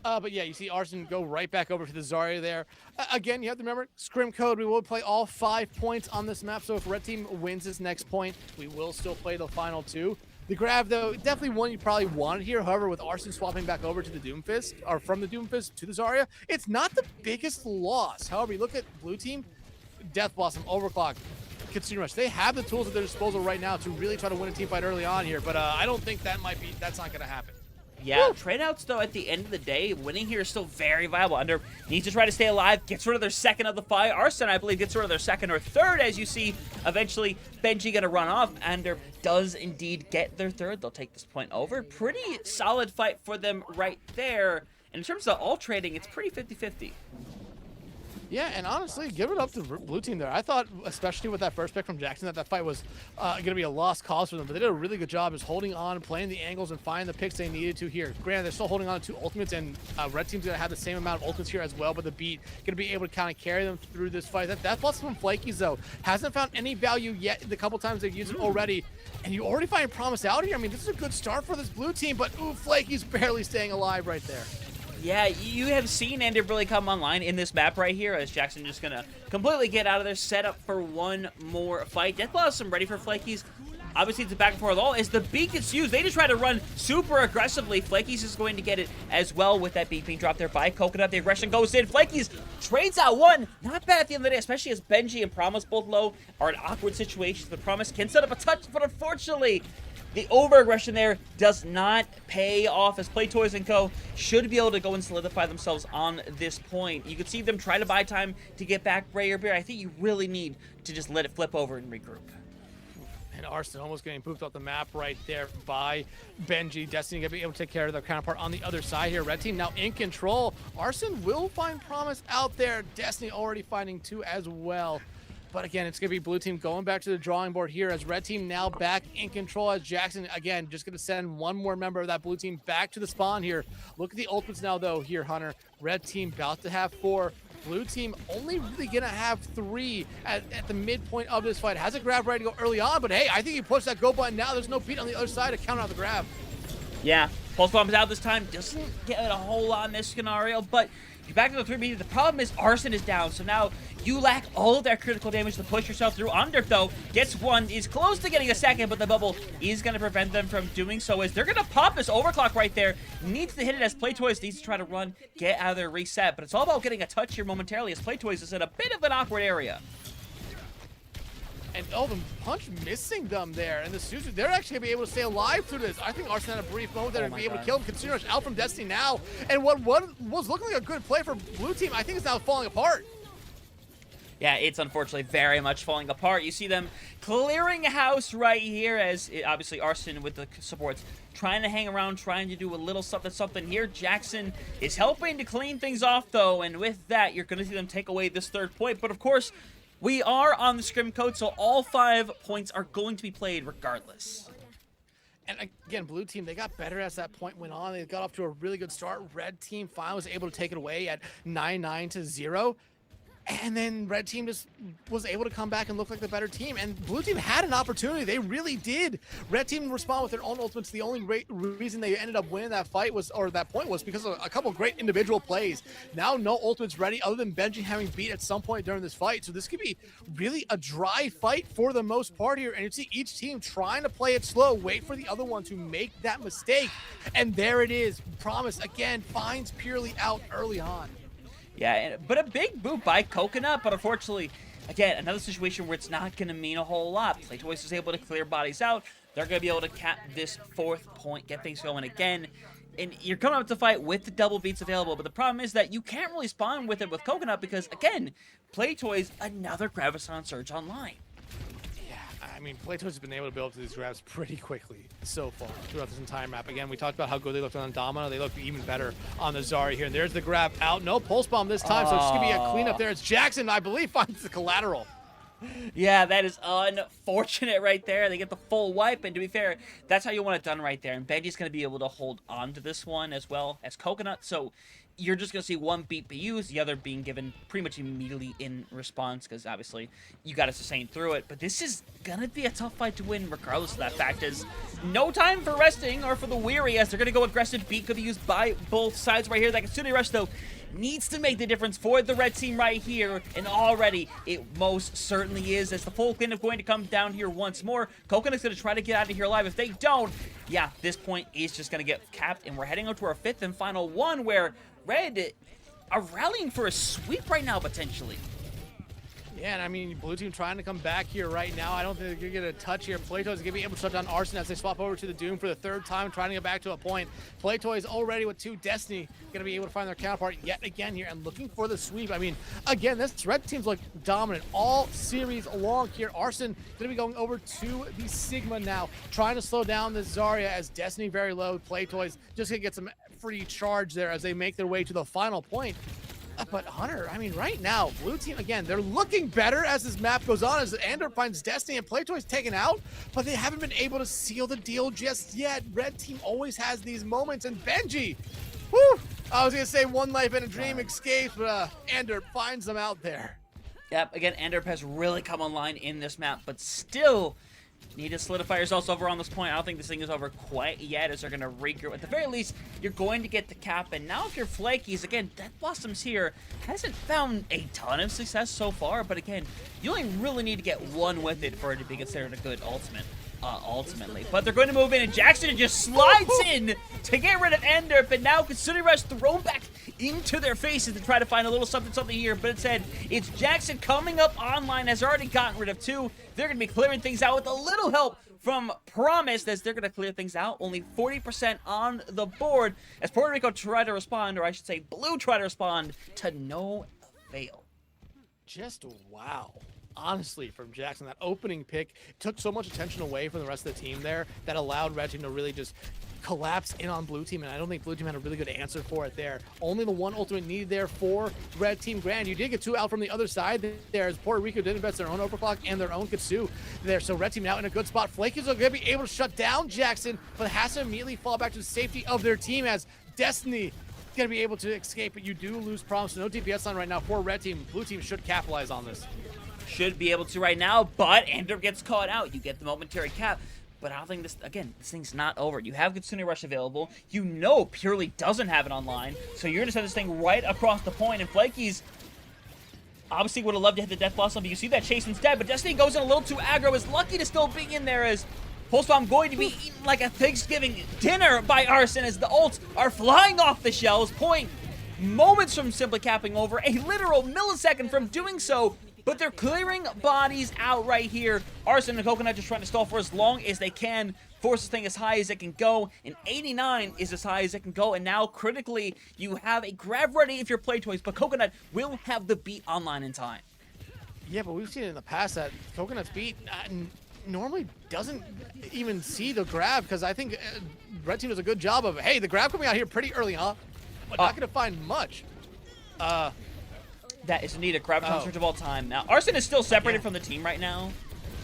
[SPEAKER 2] But yeah, you see Arsene go right back over to the Zarya there. Again, you have to remember, scrim code, we will play all 5 points on this map, so if red team wins this next point, we will still play the final 2. The grab, though, definitely one you probably wanted here. However, with Arsene swapping back over to the Doomfist, or from the Doomfist to the Zarya, it's not the biggest loss. However, you look at blue team, Death Blossom, Overclock, Kitsune Rush. They have the tools at their disposal right now to really try to win a team fight early on here, but I don't think that's not going to happen.
[SPEAKER 1] Yeah, Tryouts, though, at the end of the day, winning here is still very viable. Under needs to try to stay alive, gets rid of their second of the fight. Arsene, I believe, gets rid of their second or third, as you see eventually Benji going to run off. Under does indeed get their third. They'll take this point over. Pretty solid fight for them right there. And in terms of all trading, it's pretty 50-50.
[SPEAKER 2] Yeah, and honestly, give it up to the blue team there. I thought, especially with that first pick from Jackson, that fight was going to be a lost cause for them. But they did a really good job just holding on, playing the angles, and finding the picks they needed to here. Granted, they're still holding on to ultimates, and red team's going to have the same amount of ultimates here as well. But the beat going to be able to kind of carry them through this fight. That plus from Flakies, though, hasn't found any value yet the couple times they've used it already. And you already find Promise out here. I mean, this is a good start for this blue team, but ooh, Flaky's barely staying alive right there.
[SPEAKER 1] Yeah, you have seen Ender really come online in this map right here as Jackson just gonna completely get out of there, set up for one more fight. Death Blossom ready for Flakies. Obviously, it's a back and forth all. As the beat gets used, they just try to run super aggressively. Flakies is going to get it as well with that beat being dropped there by Coconut. The aggression goes in. Flakies trades out one. Not bad at the end of the day, especially as Benji and Promise both low are in awkward situations. But Promise can set up a touch, but unfortunately, the over-aggression there does not pay off as Playtoys and Co. should be able to go and solidify themselves on this point. You can see them try to buy time to get back Ray or Bear. I think you really need to just let it flip over and regroup.
[SPEAKER 2] And Arsenal almost getting pooped off the map right there by Benji. Destiny going to be able to take care of their counterpart on the other side here. Red team now in control. Arson will find Promise out there. Destiny already finding two as well. But again, it's going to be blue team going back to the drawing board here as red team now back in control as Jackson, again, just going to send one more member of that blue team back to the spawn here. Look at the ultimates now, though, here, Hunter. Red team about to have 4. Blue team only really going to have 3 at the midpoint of this fight. Has a grab ready to go early on, but hey, I think he pushed that go button now. There's no beat on the other side to counter out the grab.
[SPEAKER 1] Yeah, Pulse Bomb is out this time. Doesn't get a whole lot in this scenario, but you're back to the 3 meter. The problem is Arson is down, so now you lack all of that critical damage to push yourself through. Under, though, gets one, is close to getting a second, but the bubble is going to prevent them from doing so as they're going to pop this overclock right there. Needs to hit it as Playtoys needs to try to run, get out of their reset, but it's all about getting a touch here momentarily as Playtoys is in a bit of an awkward area.
[SPEAKER 2] And the punch missing them there. And the Suzu, they're actually going to be able to stay alive through this. I think Arson had a brief moment there to be able to kill him. Considering out from Destiny now. And what was looking like a good play for blue team, I think is now falling apart.
[SPEAKER 1] Yeah, it's unfortunately very much falling apart. You see them clearing house right here as obviously Arson with the supports trying to hang around, trying to do a little something here. Jackson is helping to clean things off, though. And with that, you're going to see them take away this 3rd point. But of course, we are on the scrim code, so all 5 points are going to be played regardless.
[SPEAKER 2] And again, blue team, they got better as that point went on. They got off to a really good start. Red team finally was able to take it away at 9-9-0. And then red team just was able to come back and look like the better team. And blue team had an opportunity. They really did. Red team respond with their own ultimates. The only reason they ended up winning that fight was, or that point was because of a couple great individual plays. Now no ultimates ready other than Benji having beat at some point during this fight. So this could be really a dry fight for the most part here. And you see each team trying to play it slow, wait for the other one to make that mistake. And there it is. Promise, again, finds Purely out early on.
[SPEAKER 1] Yeah, but a big boot by Coconut, but unfortunately, again, another situation where it's not going to mean a whole lot. Playtoys is able to clear bodies out. They're going to be able to cap this 4th point, get things going again. And you're coming up to fight with the double beats available, but the problem is that you can't really spawn with it with Coconut because, again, Playtoys, another Graviton Surge online.
[SPEAKER 2] I mean, Playtoys has been able to build up to these grabs pretty quickly so far throughout this entire map. Again, we talked about how good they looked on Domino. They look even better on the Zarya here. And there's the grab out. No Pulse Bomb this time, so it's just going to be a cleanup there. It's Jackson, I believe, finds the collateral.
[SPEAKER 1] Yeah, that is unfortunate right there. They get the full wipe, and to be fair, that's how you want it done right there. And Benji's going to be able to hold on to this one as well as Coconut. So you're just going to see one beat be used, the other being given pretty much immediately in response, because obviously you got to sustain through it. But this is going to be a tough fight to win regardless of that fact, as no time for resting or for the weary, as they're going to go aggressive. Beat could be used by both sides right here. That Kitsune Rush, though, needs to make the difference for the red team right here, and already it most certainly is, as the full cleanup going to come down here once more. Coconut's going to try to get out of here alive. If they don't, yeah, this point is just going to get capped, and we're heading out to our 5th and final one, where Red are rallying for a sweep right now, potentially.
[SPEAKER 2] Yeah, and I mean, blue team trying to come back here right now. I don't think they're going to get a touch here. Playtoys is going to be able to shut down Arson as they swap over to the Doom for the 3rd time, trying to get back to a point. Playtoys already with 2. Destiny going to be able to find their counterpart yet again here and looking for the sweep. I mean, again, this red team's like dominant all series long here. Arson going to be going over to the Sigma now, trying to slow down the Zarya as Destiny very low. Playtoys just going to get some free charge there as they make their way to the final point. but Hunter, I mean, right now, blue team, again, they're looking better as this map goes on, as Andor finds Destiny and Playtoy's taken out, but they haven't been able to seal the deal just yet. Red team always has these moments, and Benji, whew, I was going to say one life and a dream escapes, but Andor finds them out there.
[SPEAKER 1] Yep, again, Andor has really come online in this map, but still need to solidify yourselves over on this point. I don't think this thing is over quite yet, as they're going to regroup. At the very least, you're going to get the cap, and now if you're Flakies, again, Death Blossoms here hasn't found a ton of success so far, but again, you only really need to get one with it for it to be considered a good ultimate. Ultimately. But they're going to move in, and Jackson just slides in to get rid of Ender, but now Considering Rush thrown back into their faces to try to find a little something here, but instead, it's Jackson coming up online, has already gotten rid of 2. They're going to be clearing things out with a little help from Promise, as they're going to clear things out. Only 40% on the board, as Puerto Rico try to respond, or I should say Blue try to respond, to no avail.
[SPEAKER 2] Just wow. Honestly, from Jackson, that opening pick took so much attention away from the rest of the team there that allowed Red Team to really just collapse in on Blue Team, and I don't think Blue Team had a really good answer for it there. Only the one ultimate needed there for Red Team Grand. You did get 2 out from the other side there, as Puerto Rico did invest their own overclock and their own Katsu there, so Red Team now in a good spot. Flakies are going to be able to shut down Jackson, but has to immediately fall back to the safety of their team, as Destiny going to be able to escape, but you do lose Promise. So no DPS line right now for Red Team. Blue Team should capitalize on this.
[SPEAKER 1] Should be able to right now, but Ender gets caught out. You get the momentary cap, but I don't think this, again, this thing's not over. You have Considering Rush available. You know Purely doesn't have it online, so you're going to send this thing right across the point, and Flakies obviously would have loved to hit the Death Blossom, but you see that chase instead, but Destiny goes in a little too aggro, is lucky to still be in there, as Pulsebomb going to be eaten like a Thanksgiving dinner by Arson, as the ults are flying off the shelves, point moments from simply capping over, a literal millisecond from doing so. But they're clearing bodies out right here. Arson and Coconut just trying to stall for as long as they can. Force this thing as high as it can go. And 89 is as high as it can go. And now, critically, you have a grab ready if you're Playtoys. But Coconut will have the beat online in time.
[SPEAKER 2] Yeah, but we've seen in the past that Coconut's beat normally doesn't even see the grab. Because I think Red Team does a good job of, hey, the grab coming out here pretty early, huh? But not going to find much.
[SPEAKER 1] That is indeed a grab search of all time. Now, Arson is still separated from the team right now.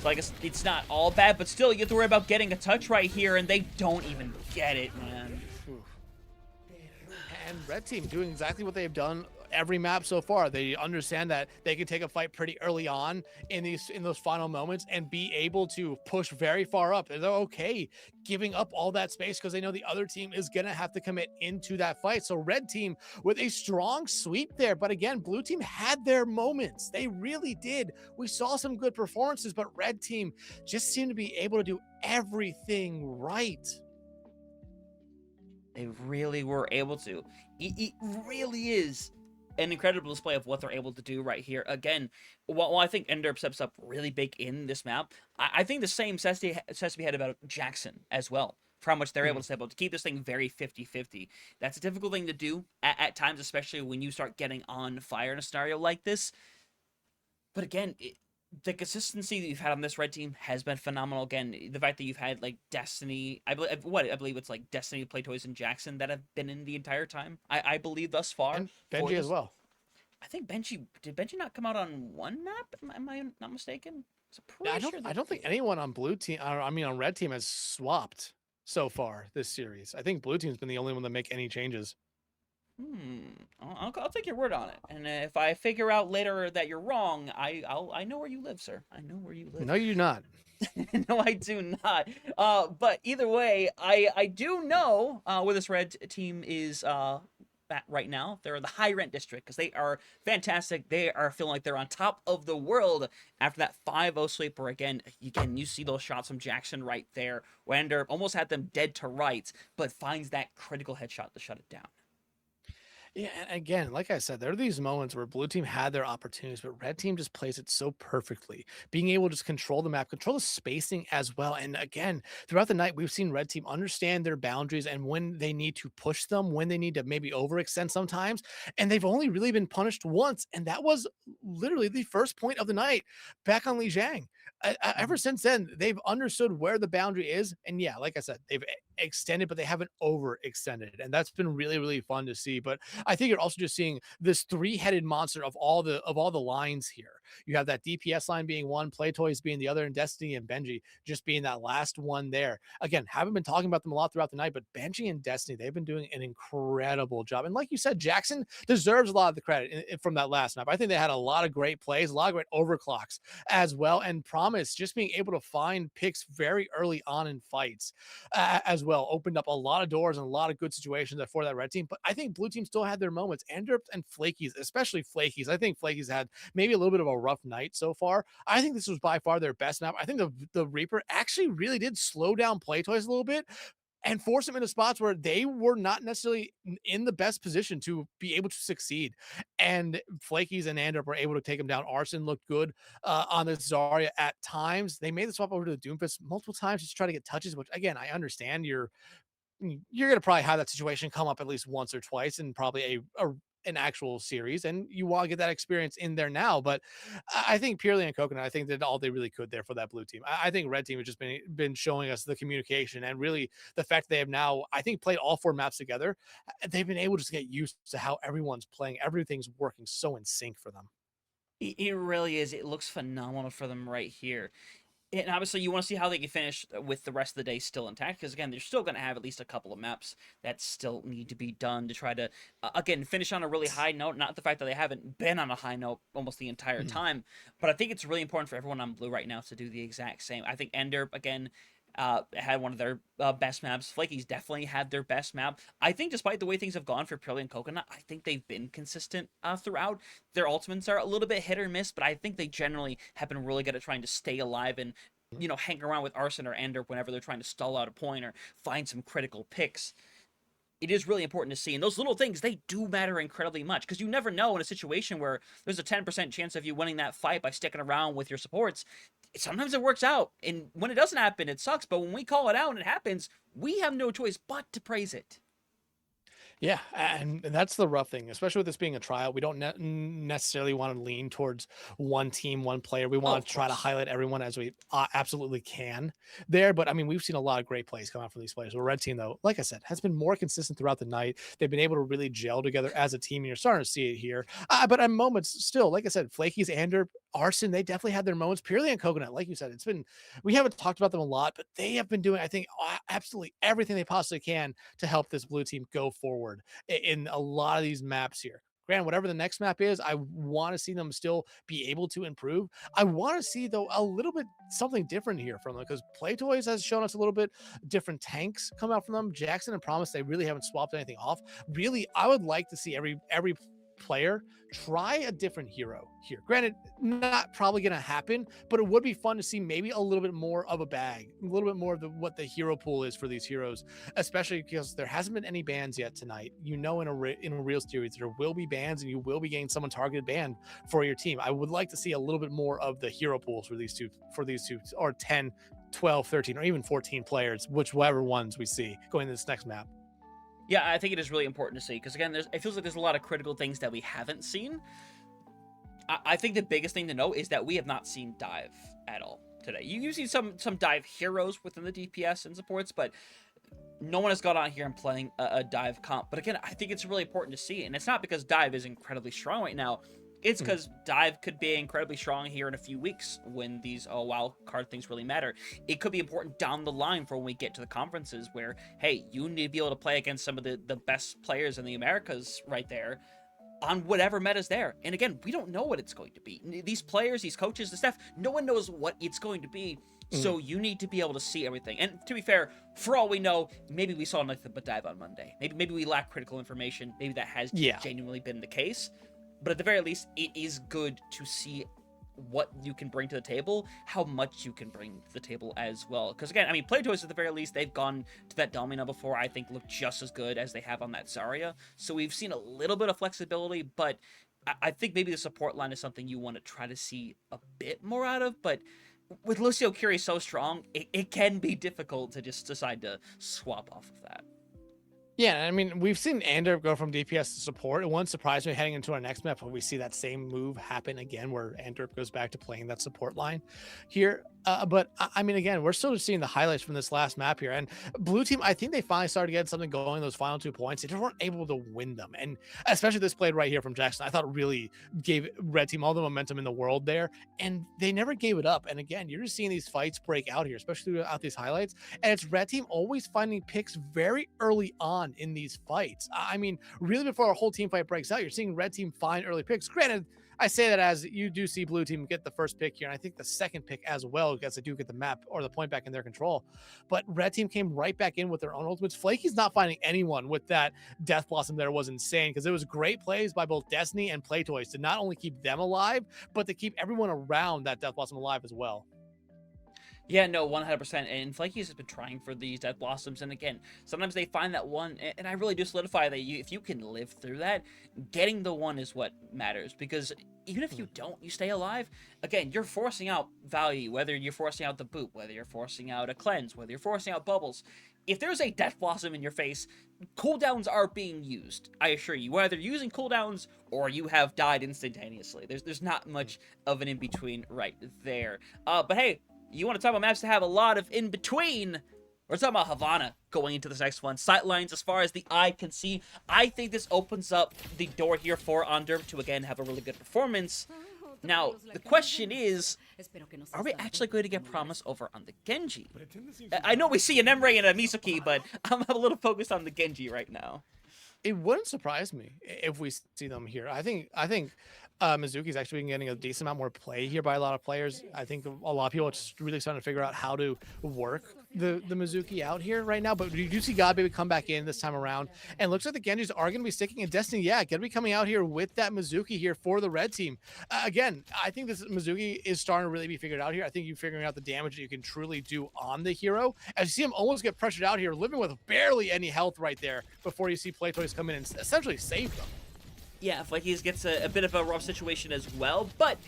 [SPEAKER 1] So I guess it's not all bad, but still, you have to worry about getting a touch right here, and they don't even get it, man.
[SPEAKER 2] And Red Team doing exactly what they've done every map so far. They understand that they can take a fight pretty early on in those final moments and be able to push very far up. And they're okay giving up all that space because they know the other team is going to have to commit into that fight. So Red Team with a strong sweep there. But again, Blue Team had their moments. They really did. We saw some good performances, but Red Team just seemed to be able to do everything right.
[SPEAKER 1] They really were able to. It really is an incredible display of what they're able to do right here. Again, while I think Ender steps up really big in this map, I think the same has to be had about Jackson as well, for how much they're able to step up to keep this thing very 50-50. That's a difficult thing to do at times, especially when you start getting on fire in a scenario like this. But again, the consistency that you've had on this Red Team has been phenomenal. Again, the fact that you've had like Destiny, I believe it's like Destiny, Playtoys, and Jackson that have been in the entire time. I believe thus far.
[SPEAKER 2] And Benji as well.
[SPEAKER 1] I think did Benji not come out on one map? Am I not mistaken?
[SPEAKER 2] I don't think anyone on Blue Team, on Red Team has swapped so far this series. I think Blue Team's been the only one to make any changes.
[SPEAKER 1] I'll take your word on it. And if I figure out later that you're wrong, I know where you live, sir. I know where you live.
[SPEAKER 2] No, you do not.
[SPEAKER 1] No, I do not. But either way, I do know where this Red Team is at right now. They're in the high rent district because they are fantastic. They are feeling like they're on top of the world after that 5-0 sweep where again you see those shots from Jackson right there. Wander almost had them dead to rights, but finds that critical headshot to shut it down.
[SPEAKER 2] Yeah, and again, like I said, there are these moments where Blue Team had their opportunities, but Red Team just plays it so perfectly. Being able to just control the map, control the spacing as well. And again, throughout the night, we've seen Red Team understand their boundaries and when they need to push them, when they need to maybe overextend sometimes. And they've only really been punished once, and that was literally the first point of the night back on Li Jiang. Ever
[SPEAKER 1] Mhm.
[SPEAKER 2] since then, they've understood where the boundary is, and yeah, like I said, they've extended, but they haven't overextended, and that's been really, really fun to see. But I think you're also just seeing this three-headed monster of all the lines here. You have that DPS line being one, Play Toys being the other, and Destiny and Benji just being that last one there. Again, haven't been talking about them a lot throughout the night, but Benji and Destiny, they've been doing an incredible job. And like you said, Jackson deserves a lot of the credit from that last map. I think they had a lot of great plays, a lot of great overclocks as well. And Promise just being able to find picks very early on in fights as well opened up a lot of doors and a lot of good situations for that red team. But I think blue team still had their moments. Andrup and Flakies, especially Flakies. I think Flakies had maybe a little bit of a rough night so far. I think this was by far their best map. I think the Reaper actually really did slow down Play Toys a little bit and force them into spots where they were not necessarily in the best position to be able to succeed. And Flakies and Andrup were able to take them down. Arson looked good on the Zarya at times. They made the swap over to the Doomfist multiple times just to try to get touches, which again, I understand you're going to probably have that situation come up at least once or twice in probably an actual series, and you want to get that experience in there now. But I think purely in Coconut, I think that all they really could there for that blue team. I think red team has just been showing us the communication and really the fact they have now, I think, played all four maps together. They've been able to just get used to how everyone's playing. Everything's working so in sync for them.
[SPEAKER 1] It really is. It looks phenomenal for them right here. And obviously, you want to see how they can finish with the rest of the day still intact, because again, they're still going to have at least a couple of maps that still need to be done to try to, again, finish on a really high note. Not the fact that they haven't been on a high note almost the entire
[SPEAKER 2] Mhm.
[SPEAKER 1] time, but I think it's really important for everyone on blue right now to do the exact same. I think Ender, again, had one of their best maps. Flaky's definitely had their best map. I think despite the way things have gone for Purely and Coconut, I think they've been consistent throughout. Their ultimates are a little bit hit or miss, but I think they generally have been really good at trying to stay alive and hang around with Arson or Ender whenever they're trying to stall out a point or find some critical picks. It is really important to see. And those little things, they do matter incredibly much, because you never know in a situation where there's a 10% chance of you winning that fight by sticking around with your supports. Sometimes it works out. And when it doesn't happen, it sucks. But when we call it out and it happens, we have no choice but to praise it.
[SPEAKER 2] Yeah, and that's the rough thing, especially with this being a trial. We don't necessarily want to lean towards one team, one player. We
[SPEAKER 1] Oh,
[SPEAKER 2] want
[SPEAKER 1] of
[SPEAKER 2] to try to
[SPEAKER 1] course.
[SPEAKER 2] highlight everyone as we absolutely can there. But I mean, we've seen a lot of great plays come out from these players. The red team, though, like I said, has been more consistent throughout the night. They've been able to really gel together as a team, and you're starting to see it here. But at moments, still, like I said, Flaky's, Ander, Arson, they definitely had their moments. Purely and Coconut, like you said, it's been, we haven't talked about them a lot, but they have been doing, I think, absolutely everything they possibly can to help this blue team go forward in a lot of these maps here. Granted, whatever the next map is, I want to see them still be able to improve. I want to see, though, a little bit something different here from them, because Play Toys has shown us a little bit different tanks come out from them. Jackson and Promise, they really haven't swapped anything off. Really, I would like to see every player try a different hero here. Granted, not probably going to happen, but it would be fun to see maybe a little bit more of a bag, a little bit more of what the hero pool is for these heroes, especially because there hasn't been any bans yet tonight. You know, in a real series, there will be bans, and you will be getting someone targeted ban for your team. I would like to see a little bit more of the hero pools for these two, or 10, 12, 13, or even 14 players, whichever ones we see going to this next map.
[SPEAKER 1] Yeah, I think it is really important to see, because again, it feels like there's a lot of critical things that we haven't seen. I think the biggest thing to know is that we have not seen dive at all today. You've seen some dive heroes within the DPS and supports, but no one has got on here and playing a dive comp. But again, I think it's really important to see, and it's not because dive is incredibly strong right now. It's because dive could be incredibly strong here in a few weeks when these wild card things really matter. It could be important down the line for when we get to the conferences where, hey, you need to be able to play against some of the best players in the Americas right there on whatever meta's there. And again, we don't know what it's going to be. These players, these coaches, the staff, no one knows what it's going to be. So you need to be able to see everything. And to be fair, for all we know, maybe we saw nothing but dive on Monday. Maybe we lack critical information. Maybe that has
[SPEAKER 2] Yeah.
[SPEAKER 1] genuinely been the case. But at the very least, it is good to see what you can bring to the table, how much you can bring to the table as well. Because again, I mean, Play Toys at the very least, they've gone to that Domina before, I think look just as good as they have on that Zarya. So we've seen a little bit of flexibility, but I think maybe the support line is something you want to try to see a bit more out of. But with Lucio Curie so strong, it can be difficult to just decide to swap off of that.
[SPEAKER 2] Yeah, I mean, we've seen Ander go from DPS to support. It wouldn't surprise me heading into our next map when we see that same move happen again, where Ander goes back to playing that support line here. But I mean, again, we're still just seeing the highlights from this last map here. And blue team, I think they finally started getting something going. Those final 2 points, they just weren't able to win them. And especially this played right here from Jackson, I thought really gave red team all the momentum in the world there. And they never gave it up. And again, you're just seeing these fights break out here, especially throughout these highlights. And it's red team always finding picks very early on in these fights. I mean, really before a whole team fight breaks out, you're seeing red team find early picks. Granted, I say that as you do see blue team get the first pick here, and I think the second pick as well, because they do get the map or the point back in their control. But red team came right back in with their own ultimates. Flaky's not finding anyone with that Death Blossom there was insane, because it was great plays by both Destiny and Playtoys to not only keep them alive, but to keep everyone around that Death Blossom alive as well.
[SPEAKER 1] Yeah, no, 100%. And Flaky's has been trying for these Death Blossoms. And again, sometimes they find that one. And I really do solidify that if you can live through that, getting the one is what matters. Because even if you don't, you stay alive. Again, you're forcing out value, whether you're forcing out the boot, whether you're forcing out a cleanse, whether you're forcing out bubbles. If there's a Death Blossom in your face, cooldowns are being used, I assure you. Whether you're using cooldowns or you have died instantaneously. There's not much of an in-between right there. But hey, you want to talk about maps that have a lot of in-between? We're talking about Havana going into this next one. Sightlines as far as the eye can see. I think this opens up the door here for Under to, again, have a really good performance. Now, the question is, are we actually going to get Promise over on the Genji? I know we see an Emre and a Mizuki, but I'm a little focused on the Genji right now.
[SPEAKER 2] It wouldn't surprise me if we see them here. I think Mizuki's actually been getting a decent amount more play here by a lot of players. I think a lot of people are just really starting to figure out how to work the Mizuki out here right now. But you do see God Baby come back in this time around, and looks like the Genjis are going to be sticking in Destiny. Yeah, going to be coming out here with that Mizuki here for the red team. Again, I think this Mizuki is starting to really be figured out here. I think you're figuring out the damage that you can truly do on the hero. As you see him almost get pressured out here, living with barely any health right there before you see Playtoys come in and essentially save them.
[SPEAKER 1] Yeah, Flaky gets a bit of a rough situation as well, but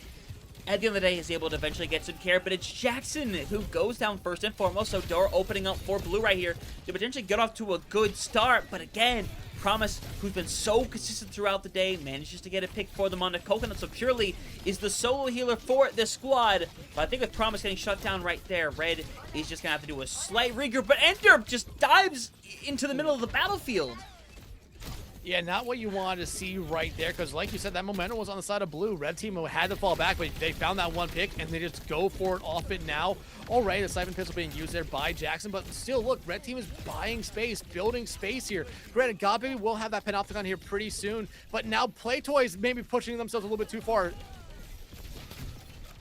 [SPEAKER 1] at the end of the day, he's able to eventually get some care. But it's Jackson who goes down first and foremost, so door opening up for blue right here to potentially get off to a good start. But again, Promise, who's been so consistent throughout the day, manages to get a pick for them on the Coconut, so Purely is the solo healer for this squad. But I think with Promise getting shut down right there, Red is just going to have to do a slight regroup, but Ender just dives into the middle of the battlefield.
[SPEAKER 2] Yeah, not what you wanted to see right there, because like you said, that momentum was on the side of blue. Red team had to fall back, but they found that one pick, and they just go for it off it now. All right, the Siphon Pistol being used there by Jackson, but still, look, red team is buying space, building space here. Granted, God Baby will have that Panopticon here pretty soon, but now Playtoys maybe pushing themselves a little bit too far.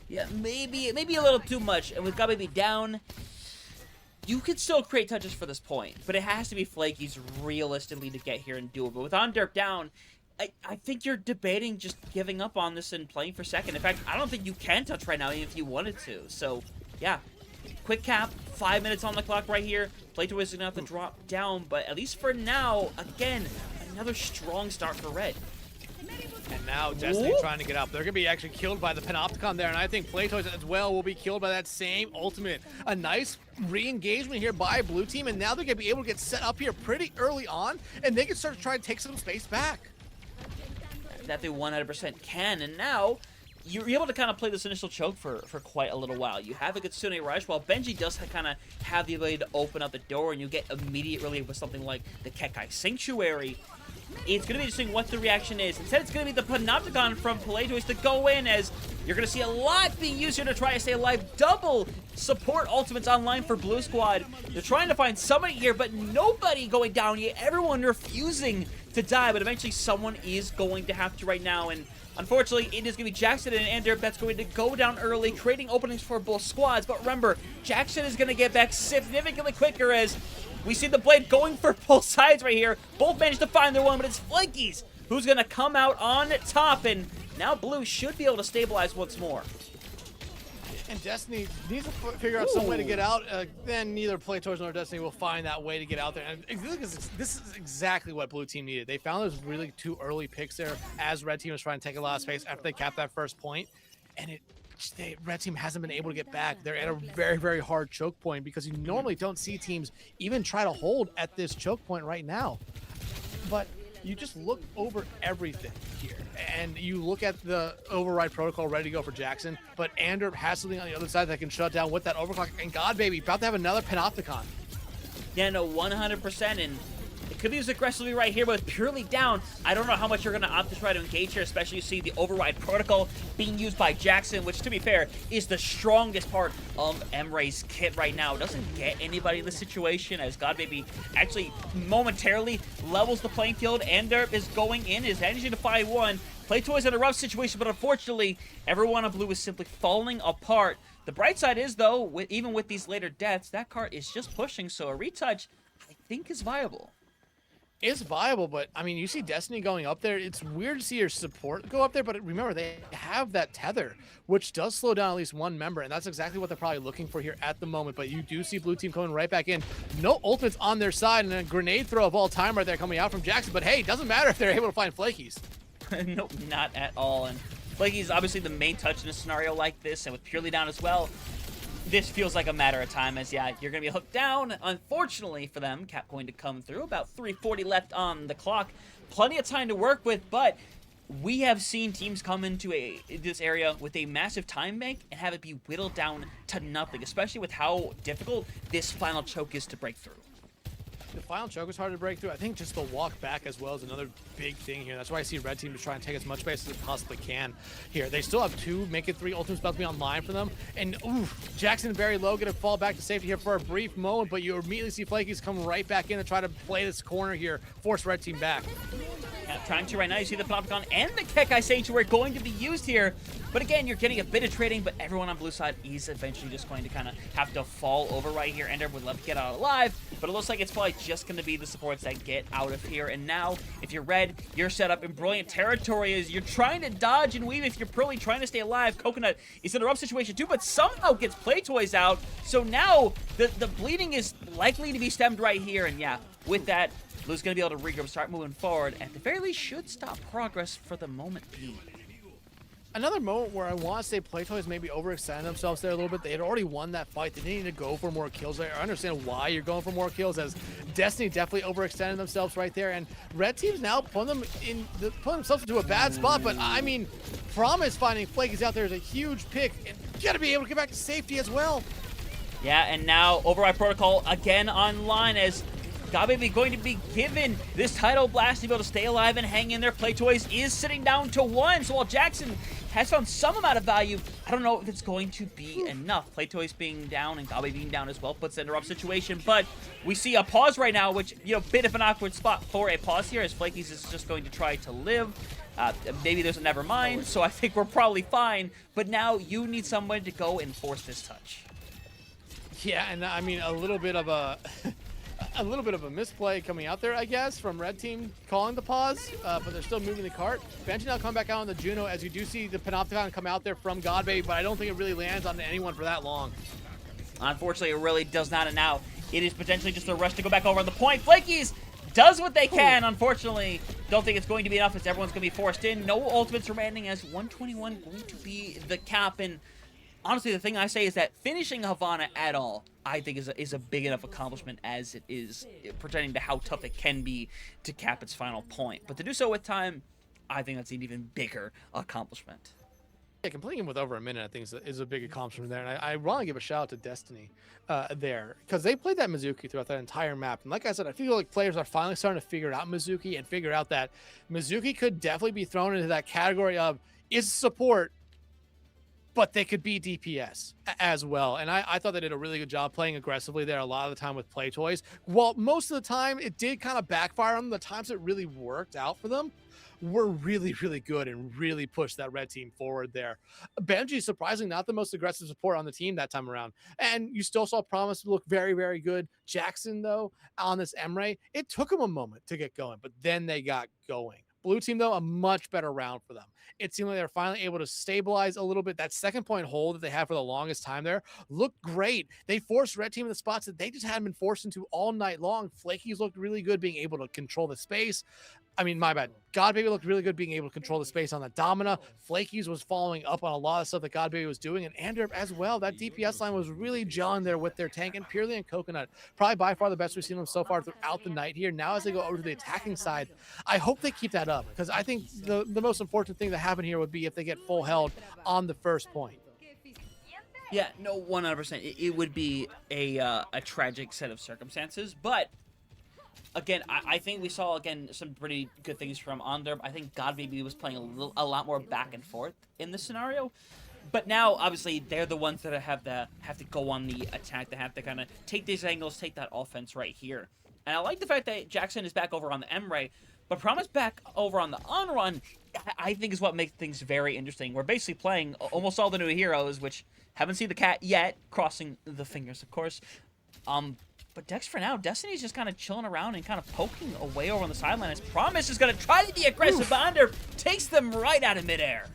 [SPEAKER 1] Yeah, maybe a little too much, and with God Baby down, you could still create touches for this point, but it has to be Flaky's realistically to get here and do it. But with Underp down, I think you're debating just giving up on this and playing for second. In fact, I don't think you can touch right now even if you wanted to. So, yeah, quick cap, 5 minutes on the clock right here. Playtoy is going to have to drop down, but at least for now, again, another strong start for Red.
[SPEAKER 2] And now Destiny trying to get up. They're going to be actually killed by the Panopticon there, and I think Playtoys as well will be killed by that same ultimate. A nice re-engagement here by blue team, and now they're going to be able to get set up here pretty early on, and they can start to try to take some space back.
[SPEAKER 1] That they 100% can, and now you're able to kind of play this initial choke for quite a little while. You have a good Sune Rush, while Benji does kind of have the ability to open up the door, and you get immediate relief with something like the Kekai Sanctuary. It's going to be interesting what the reaction is. Instead, it's going to be the Panopticon from Playtoys to go in, as you're going to see a lot being used here to try to stay alive. Double support ultimates online for Blue Squad. They're trying to find somebody here, but nobody going down yet. Everyone refusing to die, but eventually someone is going to have to right now, and unfortunately, it is going to be Jackson and Ander that's going to go down early, creating openings for both squads. But remember, Jackson is going to get back significantly quicker, as we see the blade going for both sides right here. Both managed to find their one, but it's Flankies who's going to come out on top, and now Blue should be able to stabilize once more.
[SPEAKER 2] And Destiny needs to figure out some way to get out. Then neither Playtoys nor Destiny will find that way to get out there. And this is exactly what blue team needed. They found those really two early picks there as red team was trying to take a lot of space after they capped that first point. And it Red team hasn't been able to get back. They're at a very, very hard choke point because you normally don't see teams even try to hold at this choke point right now. But you just look over everything here and you look at the override protocol ready to go for Jackson, but Anderp has something on the other side that can shut down with that overclock. And God, baby, about to have another Panopticon.
[SPEAKER 1] Yeah, no, 100%, and it could be used aggressively right here, but purely down. I don't know how much you're going to opt to try to engage here, especially you see the override protocol being used by Jackson, which, to be fair, is the strongest part of Emre's kit right now. Doesn't get anybody in this situation, as Godbaby actually momentarily levels the playing field. Anderp is going in, is managing to 5-1. Playtoy's in a rough situation, but unfortunately, everyone on blue is simply falling apart. The bright side is, though, even with these later deaths, that card is just pushing, so a retouch, I think, is viable.
[SPEAKER 2] It's viable, but I mean, you see Destiny going up there. It's weird to see your support go up there, but remember, they have that tether, which does slow down at least one member, and that's exactly what they're probably looking for here at the moment. But you do see blue team coming right back in. No ultimates on their side, and a grenade throw of all time right there coming out from Jackson. But hey, doesn't matter if they're able to find Flakies.
[SPEAKER 1] Nope, not at all. And Flaky's obviously the main touch in a scenario like this, and with purely down as well, this feels like a matter of time, as yeah, you're going to be hooked down. Unfortunately for them, Cap going to come through. About 3:40 left on the clock. Plenty of time to work with, but we have seen teams come into this area with a massive time bank and have it be whittled down to nothing, especially with how difficult this final choke is to break through.
[SPEAKER 2] The final choke is hard to break through. I think just the walk back as well is another big thing here. That's why I see Red Team to try and take as much space as they possibly can here. They still have 2, make it 3 ultimates about to be online for them. And ooh, Jackson very low, gonna fall back to safety here for a brief moment, but you immediately see Flakies come right back in and try to play this corner here, force Red Team back.
[SPEAKER 1] Yeah, trying to right now. You see the Panopticon and the Kekai Sage were going to be used here. But again, you're getting a bit of trading, but everyone on blue side is eventually just going to kind of have to fall over right here. Ender would love to get out alive, but it looks like it's probably just going to be the supports that get out of here. And now, if you're red, you're set up in brilliant territory as you're trying to dodge and weave. If you're probably trying to stay alive, Coconut is in a rough situation too, but somehow gets Playtoys out. So now, the bleeding is likely to be stemmed right here. And yeah, with that, Blue's going to be able to regroup, start moving forward. At the very least, should stop progress for the moment being.
[SPEAKER 2] Another moment where I want to say Playtoys maybe overextended themselves there a little bit. They had already won that fight. They didn't need to go for more kills there. I understand why you're going for more kills, as Destiny definitely overextended themselves right there. And Red Team's now putting themselves into a bad spot. But I mean, Promise finding Flakies out there is a huge pick. And you got to be able to get back to safety as well.
[SPEAKER 1] Yeah, and now Override Protocol again online as Godbaby going to be given this title blast to be able to stay alive and hang in there. Playtoys is sitting down to 1, so while Jackson has found some amount of value, I don't know if it's going to be enough. Playtoys being down and Godbaby being down as well puts it in a rough situation, but we see a pause right now, which, you know, bit of an awkward spot for a pause here, as Flakies is just going to try to live. Maybe there's a never mind, so I think we're probably fine, but now you need someone to go and force this touch.
[SPEAKER 2] Yeah, and I mean, a little bit of a misplay coming out there, I guess, from Red Team calling the pause, but they're still moving the cart. Banshee now come back out on the Juno, as you do see the Panopticon come out there from Godbaby, but I don't think it really lands on anyone for that long.
[SPEAKER 1] Unfortunately, it really does not, and now it is potentially just a rush to go back over on the point. Flakies does what they can. Unfortunately, don't think it's going to be enough, as everyone's going to be forced in. No ultimates remaining, as 121 going to be the cap, and honestly, the thing I say is that finishing Havana at all, I think, is a big enough accomplishment as it is pertaining to how tough it can be to cap its final point. But to do so with time, I think that's an even bigger accomplishment.
[SPEAKER 2] Yeah, completing him with over a minute, I think, is a big accomplishment there. And I want to give a shout out to Destiny there, because they played that Mizuki throughout that entire map. And like I said, I feel like players are finally starting to figure out Mizuki and figure out that Mizuki could definitely be thrown into that category of is support, but they could be DPS as well. And I thought they did a really good job playing aggressively there a lot of the time with Playtoys. Well, most of the time it did kind of backfire on them. The times it really worked out for them were really, really good and really pushed that Red Team forward there. Benji, surprisingly, not the most aggressive support on the team that time around. And you still saw Promise look very, very good. Jackson, though, on this Emre, it took him a moment to get going, but then they got going. Blue team, though, a much better round for them. It seemed like they were finally able to stabilize a little bit. That second point hold that they had for the longest time there looked great. They forced red team in the spots that they just hadn't been forced into all night long. Flakies looked really good being able to control the space. I mean, my bad. Godbaby looked really good being able to control the space on the Domina. Flakies was following up on a lot of stuff that Godbaby was doing, and Anderp as well. That DPS line was really gelling there with their tank, and Purely and Coconut, probably by far the best we've seen them so far throughout the night here. Now as they go over to the attacking side, I hope they keep that up, because I think the most important thing to happen here would be if they get full held on the first point.
[SPEAKER 1] Yeah, no, 100%. It would be a tragic set of circumstances, but again, I think we saw, again, some pretty good things from Onderb. I think Godbaby was playing a lot more back and forth in this scenario. But now, obviously, they're the ones that have to go on the attack. They have to kind of take these angles, take that offense right here. And I like the fact that Jackson is back over on the M-Ray, but Promise back over on the on-run, I think is what makes things very interesting. We're basically playing almost all the new heroes, which haven't seen the cat yet, crossing the fingers, of course. But Dex, for now, Destiny's just kind of chilling around and kind of poking away over on the sideline. As Promise is going to try to be aggressive, but Under takes them right out of midair.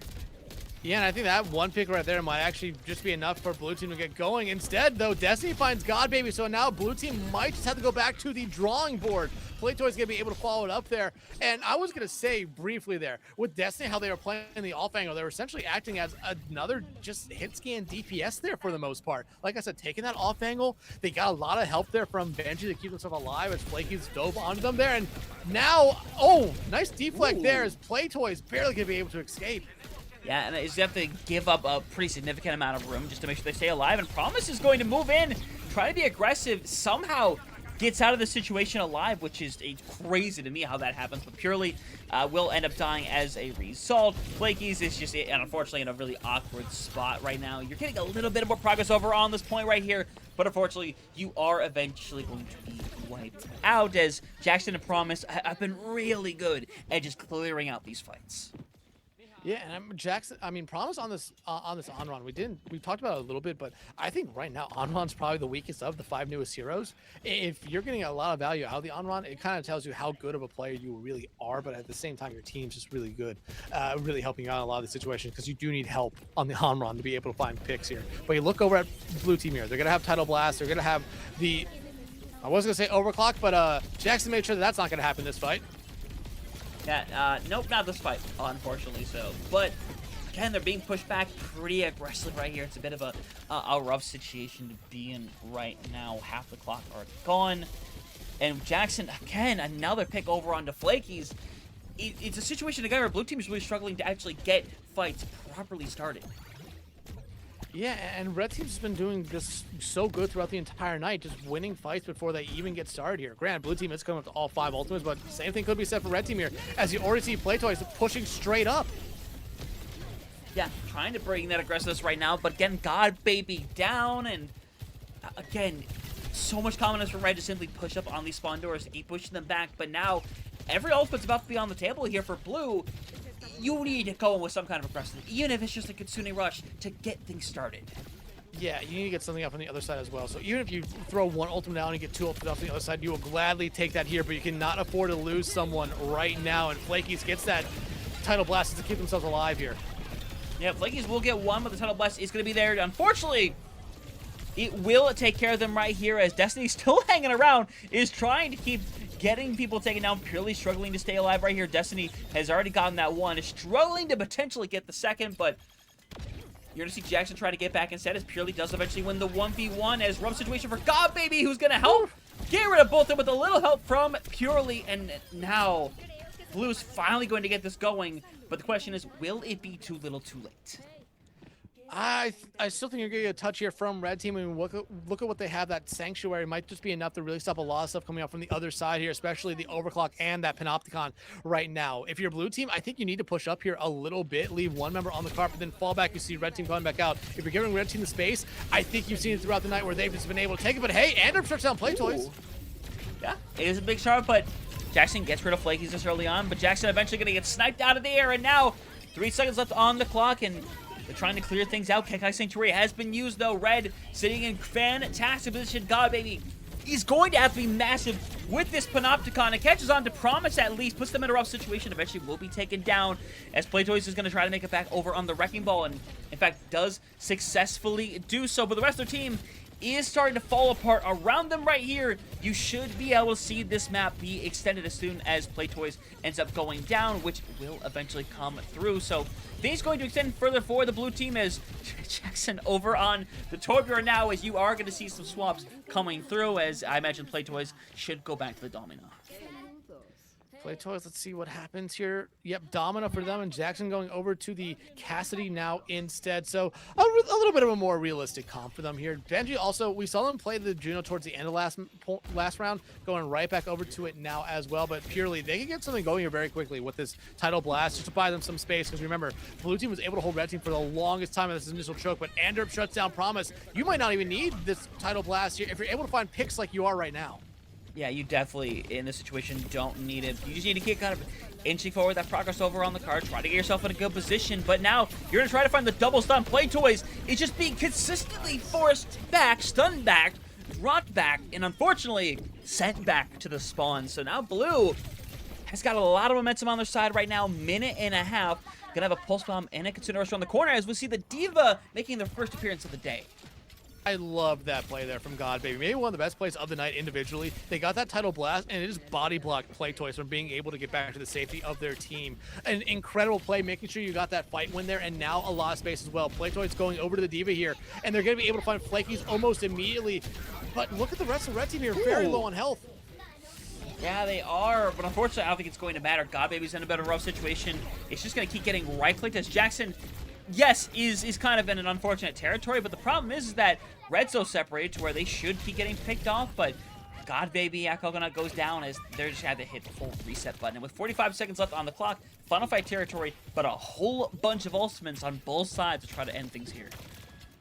[SPEAKER 2] Yeah, and I think that one pick right there might actually just be enough for Blue team to get going. Instead, though, Destiny finds Godbaby, so now Blue team might just have to go back to the drawing board. Playtoy's going to be able to follow it up there. And I was going to say briefly there, with Destiny, how they were playing the off angle, they were essentially acting as another just hit scan DPS there for the most part. Like I said, taking that off angle, they got a lot of help there from Benji to keep themselves alive as Flaky's dove onto them there. And now, oh, nice deflect there as Playtoy's barely going to be able to escape.
[SPEAKER 1] Yeah, and you have to give up a pretty significant amount of room just to make sure they stay alive. And Promise is going to move in, try to be aggressive, somehow gets out of the situation alive, which is crazy to me how that happens. But Purely will end up dying as a result. Flakies is just, unfortunately, in a really awkward spot right now. You're getting a little bit more progress over on this point right here, but unfortunately, you are eventually going to be wiped out, as Jackson and Promise have been really good at just clearing out these fights.
[SPEAKER 2] Yeah, and Jackson, I mean, Promise on this on-run, we talked about it a little bit, but I think right now on-run's probably the weakest of the 5 newest heroes. If you're getting a lot of value out of the on-run, it kind of tells you how good of a player you really are, but at the same time, your team's just really good, really helping you out in a lot of the situations, because you do need help on the on-run to be able to find picks here. But you look over at Blue team here, they're going to have Tidal Blast, they're going to have the, I was going to say Overclock, but Jackson made sure that that's not going to happen this fight.
[SPEAKER 1] Yeah, nope, not this fight, unfortunately so. But, again, they're being pushed back pretty aggressive right here. It's a bit of a rough situation to be in right now. Half the clock are gone. And Jackson, again, another pick over onto Flakies. It's a situation, again, where Blue team is really struggling to actually get fights properly started.
[SPEAKER 2] Yeah, and Red Team's been doing this so good throughout the entire night, just winning fights before they even get started here. Granted, Blue Team is coming up to all 5 ultimates, but same thing could be said for Red Team here, as you already see Playtoys pushing straight up.
[SPEAKER 1] Yeah, trying to bring that aggressiveness right now, but again, Godbaby down, and again, so much confidence from Red to simply push up on these spawn doors to keep pushing them back, but now every ultimate's about to be on the table here for Blue. You need to go in with some kind of aggressiveness, even if it's just a Kitsune Rush, to get things started.
[SPEAKER 2] Yeah, you need to get something up on the other side as well. So even if you throw 1 ultimate down and get 2 ultimates off the other side, you will gladly take that here, but you cannot afford to lose someone right now. And Flakies gets that Tidal Blast to keep themselves alive here.
[SPEAKER 1] Yeah, Flakies will get 1, but the Tidal Blast is going to be there. Unfortunately, it will take care of them right here, as Destiny, still hanging around, is trying to keep getting people taken down, Purely struggling to stay alive right here. Destiny has already gotten that 1, is struggling to potentially get the 2nd, but you're going to see Jackson try to get back instead, as Purely does eventually win the 1v1, as rough situation for Godbaby, who's going to help get rid of both of them with a little help from Purely, and now Blue's finally going to get this going, but the question is, will it be too little too late?
[SPEAKER 2] I still think you're going to get a touch here from Red Team. I mean, look at what they have. That Sanctuary might just be enough to really stop a lot of stuff coming out from the other side here, especially the Overclock and that Panopticon right now. If you're Blue Team, I think you need to push up here a little bit, leave 1 member on the carpet, then fall back. You see Red Team coming back out. If you're giving Red Team the space, I think you've seen it throughout the night where they've just been able to take it. But hey, Anderp starts down Playtoys.
[SPEAKER 1] Yeah, it is a big start, but Jackson gets rid of Flakies this early on, but Jackson eventually going to get sniped out of the air, and now 3 seconds left on the clock, and they're trying to clear things out. Kekai Sanctuary has been used, though. Red sitting in fantastic position. Godbaby is going to have to be massive with this Panopticon. It catches on to Promise at least, puts them in a rough situation. Eventually will be taken down as Playtoys is going to try to make it back over on the Wrecking Ball, and in fact does successfully do so. But the rest of their team is starting to fall apart around them right here. You should be able to see this map be extended as soon as Playtoys ends up going down, which will eventually come through. So things going to extend further for the blue team as Jackson over on the Torbjorn now, as you are going to see some swaps coming through, as I imagine Playtoys should go back to the Domino.
[SPEAKER 2] Playtoys, let's see what happens here. Yep, Domino for them, and Jackson going over to the Cassidy now instead. So a little bit of a more realistic comp for them here. Benji also, we saw them play the Juno towards the end of last round, going right back over to it now as well. But purely, they can get something going here very quickly with this Tidal Blast, just to buy them some space. Because remember, blue team was able to hold red team for the longest time in this initial choke, but Anderp shuts down Promise. You might not even need this Tidal Blast here if you're able to find picks like you are right now.
[SPEAKER 1] Yeah, you definitely, in this situation, don't need it. You just need to keep kind of inching forward that progress over on the card, try to get yourself in a good position. But now, you're going to try to find the double stun. Playtoys is just being consistently forced back, stunned back, dropped back, and unfortunately, sent back to the spawn. So now Blue has got a lot of momentum on their side right now, minute and a half. Gonna have a Pulse Bomb and a Kitsune Rush around the corner as we see the D.Va making their first appearance of the day.
[SPEAKER 2] I love that play there from God Baby. Maybe one of the best plays of the night individually. They got that Tidal Blast, and it just body blocked Playtoys from being able to get back to the safety of their team. An incredible play, making sure you got that fight win there, and now a lot of space as well. Playtoys going over to the D.Va here, and they're going to be able to find Flakies almost immediately. But look at the rest of the red team here, very low on health.
[SPEAKER 1] Yeah, they are, but unfortunately, I don't think it's going to matter. God Baby's in a better rough situation. It's just going to keep getting right-clicked as Jackson, yes, is kind of in an unfortunate territory, but the problem is that Red's so separated to where they should keep getting picked off, but God Baby, Coconut goes down as they just had to hit the full reset button. And with 45 seconds left on the clock, final fight territory, but a whole bunch of ultimates on both sides to try to end things here.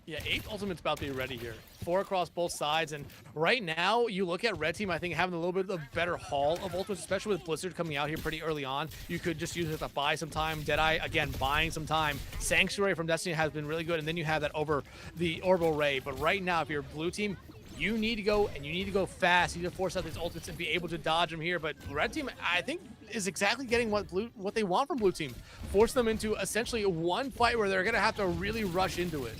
[SPEAKER 2] Yeah, 8 ultimates about to be ready here. 4 across both sides, and right now, you look at Red Team, I think, having a little bit of better haul of ultimates, especially with Blizzard coming out here pretty early on. You could just use it to buy some time. Deadeye, again, buying some time. Sanctuary from Destiny has been really good, and then you have that over the Orbital Ray. But right now, if you're Blue Team, you need to go, and you need to go fast. You need to force out these ultimates and be able to dodge them here. But Red Team, I think, is exactly getting what they want from Blue Team. Force them into essentially one fight where they're going to have to really rush into it.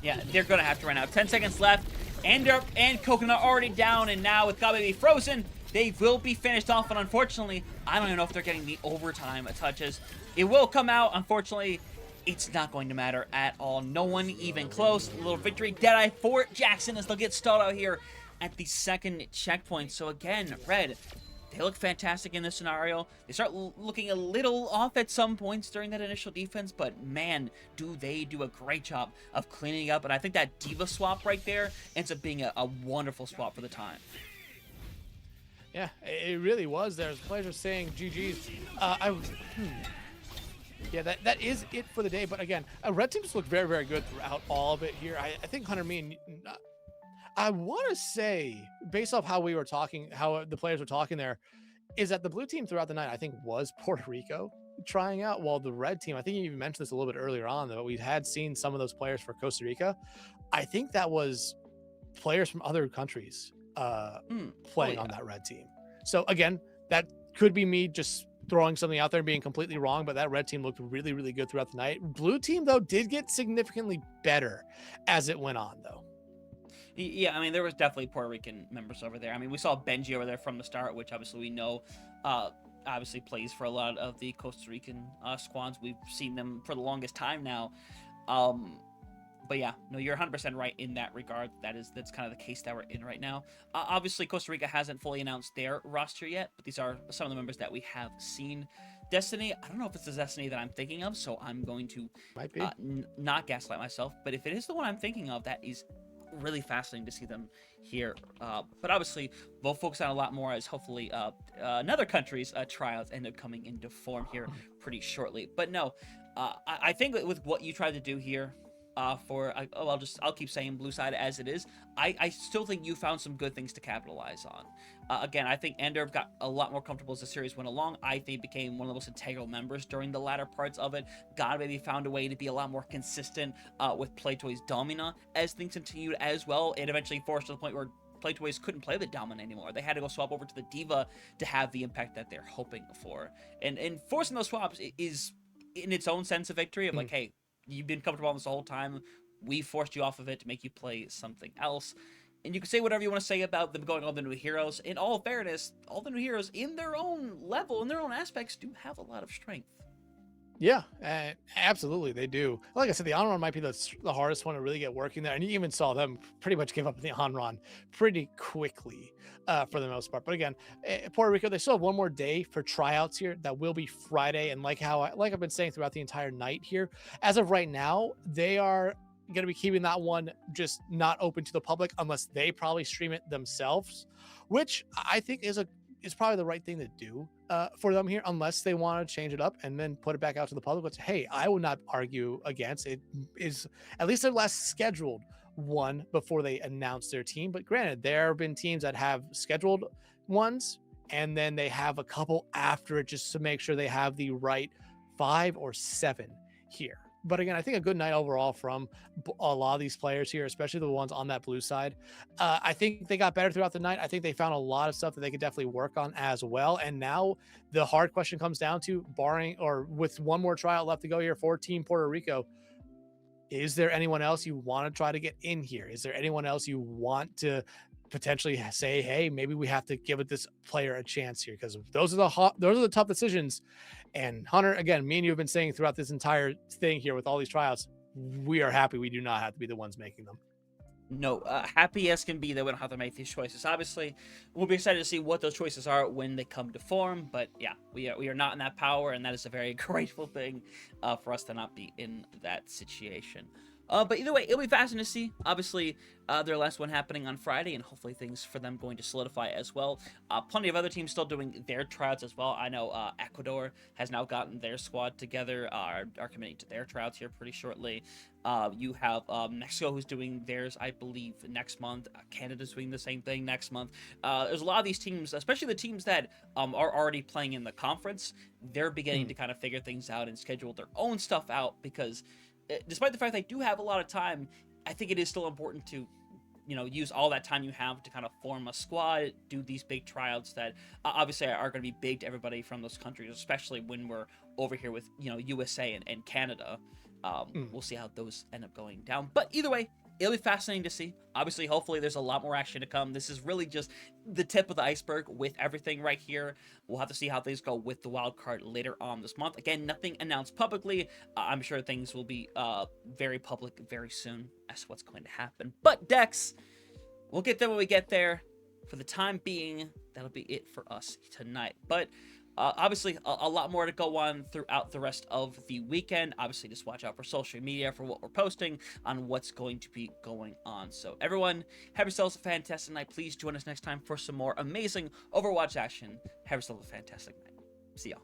[SPEAKER 1] Yeah, they're going to have to run out. 10 seconds left. Anderp and Coconut already down, and now with God Baby frozen, they will be finished off. And unfortunately, I don't even know if they're getting the overtime touches. It will come out. Unfortunately, it's not going to matter at all. No one even close. A little victory. Deadeye for Jackson as they'll get stalled out here at the second checkpoint. So again, Red, they look fantastic in this scenario. They start looking a little off at some points during that initial defense, but man, do they do a great job of cleaning up. And I think that D.Va swap right there ends up being a wonderful swap for the time.
[SPEAKER 2] Yeah, it really was. There's pleasure saying GG's. Yeah, that is it for the day. But again, Red Team just looked very, very good throughout all of it here. I think Hunter, me, and I want to say, based off how we were talking, how the players were talking there, is that the blue team throughout the night, I think, was Puerto Rico trying out, while the red team, I think you even mentioned this a little bit earlier on, though, we had seen some of those players for Costa Rica. I think that was players from other countries playing on that red team. So again, that could be me just throwing something out there and being completely wrong, but that red team looked really, really good throughout the night. Blue team, though, did get significantly better as it went on, though.
[SPEAKER 1] Yeah, I mean, there was definitely Puerto Rican members over there. I mean, we saw Benji over there from the start, which obviously we know obviously plays for a lot of the Costa Rican squads. We've seen them for the longest time now. But yeah, no, you're 100% right in that regard. That's kind of the case that we're in right now. Obviously, Costa Rica hasn't fully announced their roster yet, but these are some of the members that we have seen. Destiny, I don't know if it's the Destiny that I'm thinking of, so I'm going to not gaslight myself. But if it is the one I'm thinking of, that is really fascinating to see them here. But obviously, we'll focus on a lot more as hopefully another country's tryouts end up coming into form here pretty shortly. But no, I think with what you tried to do here, I'll keep saying blue side as it is. I still think you found some good things to capitalize on. Again, I think Ender got a lot more comfortable as the series went along. I think became one of the most integral members during the latter parts of it. God maybe found a way to be a lot more consistent with Playtoy's Domina as things continued as well. It eventually forced to the point where Play Toys couldn't play the Dominant anymore. They had to go swap over to the Diva to have the impact that they're hoping for. And forcing those swaps is, in its own sense, a victory of like, hey, you've been comfortable on this the whole time. We forced you off of it to make you play something else. And you can say whatever you want to say about them going all the new heroes. In all fairness, all the new heroes, in their own level, in their own aspects, do have a lot of strength.
[SPEAKER 2] Yeah, absolutely, they do. Like I said, the on-run might be the hardest one to really get working there, and you even saw them pretty much give up the on-run pretty quickly for the most part. But again, Puerto Rico, they still have one more day for tryouts here. That will be Friday, and like I've been saying throughout the entire night here, as of right now, they are going to be keeping that one just not open to the public unless they probably stream it themselves, which I think is probably the right thing to do for them here, unless they want to change it up and then put it back out to the public, which, hey, I will not argue against. It is at least their last scheduled one before they announce their team. But granted, there have been teams that have scheduled ones and then they have a couple after it just to make sure they have the right 5 or 7 here. But again, I think a good night overall from a lot of these players here, especially the ones on that blue side. I think they got better throughout the night. I think they found a lot of stuff that they could definitely work on as well. And now the hard question comes down to, barring or with one more tryout left to go here for Team Puerto Rico, is there anyone else you want to try to get in here? Is there anyone else you want to potentially say, hey, maybe we have to give this player a chance here? Because those are the tough decisions. And Hunter, again, me and you have been saying throughout this entire thing here with all these tryouts, we are happy we do not have to be the ones making them.
[SPEAKER 1] No, happy as can be that we don't have to make these choices. Obviously, we'll be excited to see what those choices are when they come to form. But yeah, we are not in that power, and that is a very grateful thing for us to not be in that situation. But either way, it'll be fascinating to see. Obviously, their last one happening on Friday, and hopefully things for them going to solidify as well. Plenty of other teams still doing their tryouts as well. I know Ecuador has now gotten their squad together, are committing to their tryouts here pretty shortly. You have Mexico, who's doing theirs, I believe, next month. Canada's doing the same thing next month. There's a lot of these teams, especially the teams that are already playing in the conference. They're beginning to kind of figure things out and schedule their own stuff out, because despite the fact they do have a lot of time, I think it is still important to, use all that time you have to kind of form a squad, do these big tryouts that obviously are going to be big to everybody from those countries, especially when we're over here with, USA and Canada. We'll see how those end up going down. But either way, it'll be fascinating to see. Obviously, hopefully there's a lot more action to come. This is really just the tip of the iceberg with everything right here. We'll have to see how things go with the wild card later on this month. Again, nothing announced publicly. I'm sure things will be very public very soon as to what's going to happen. But Dex, we'll get there when we get there. For the time being, that'll be it for us tonight. But obviously, a lot more to go on throughout the rest of the weekend. Obviously, just watch out for social media for what we're posting on what's going to be going on. So everyone, have yourselves a fantastic night. Please join us next time for some more amazing Overwatch action. Have yourselves a fantastic night. See y'all.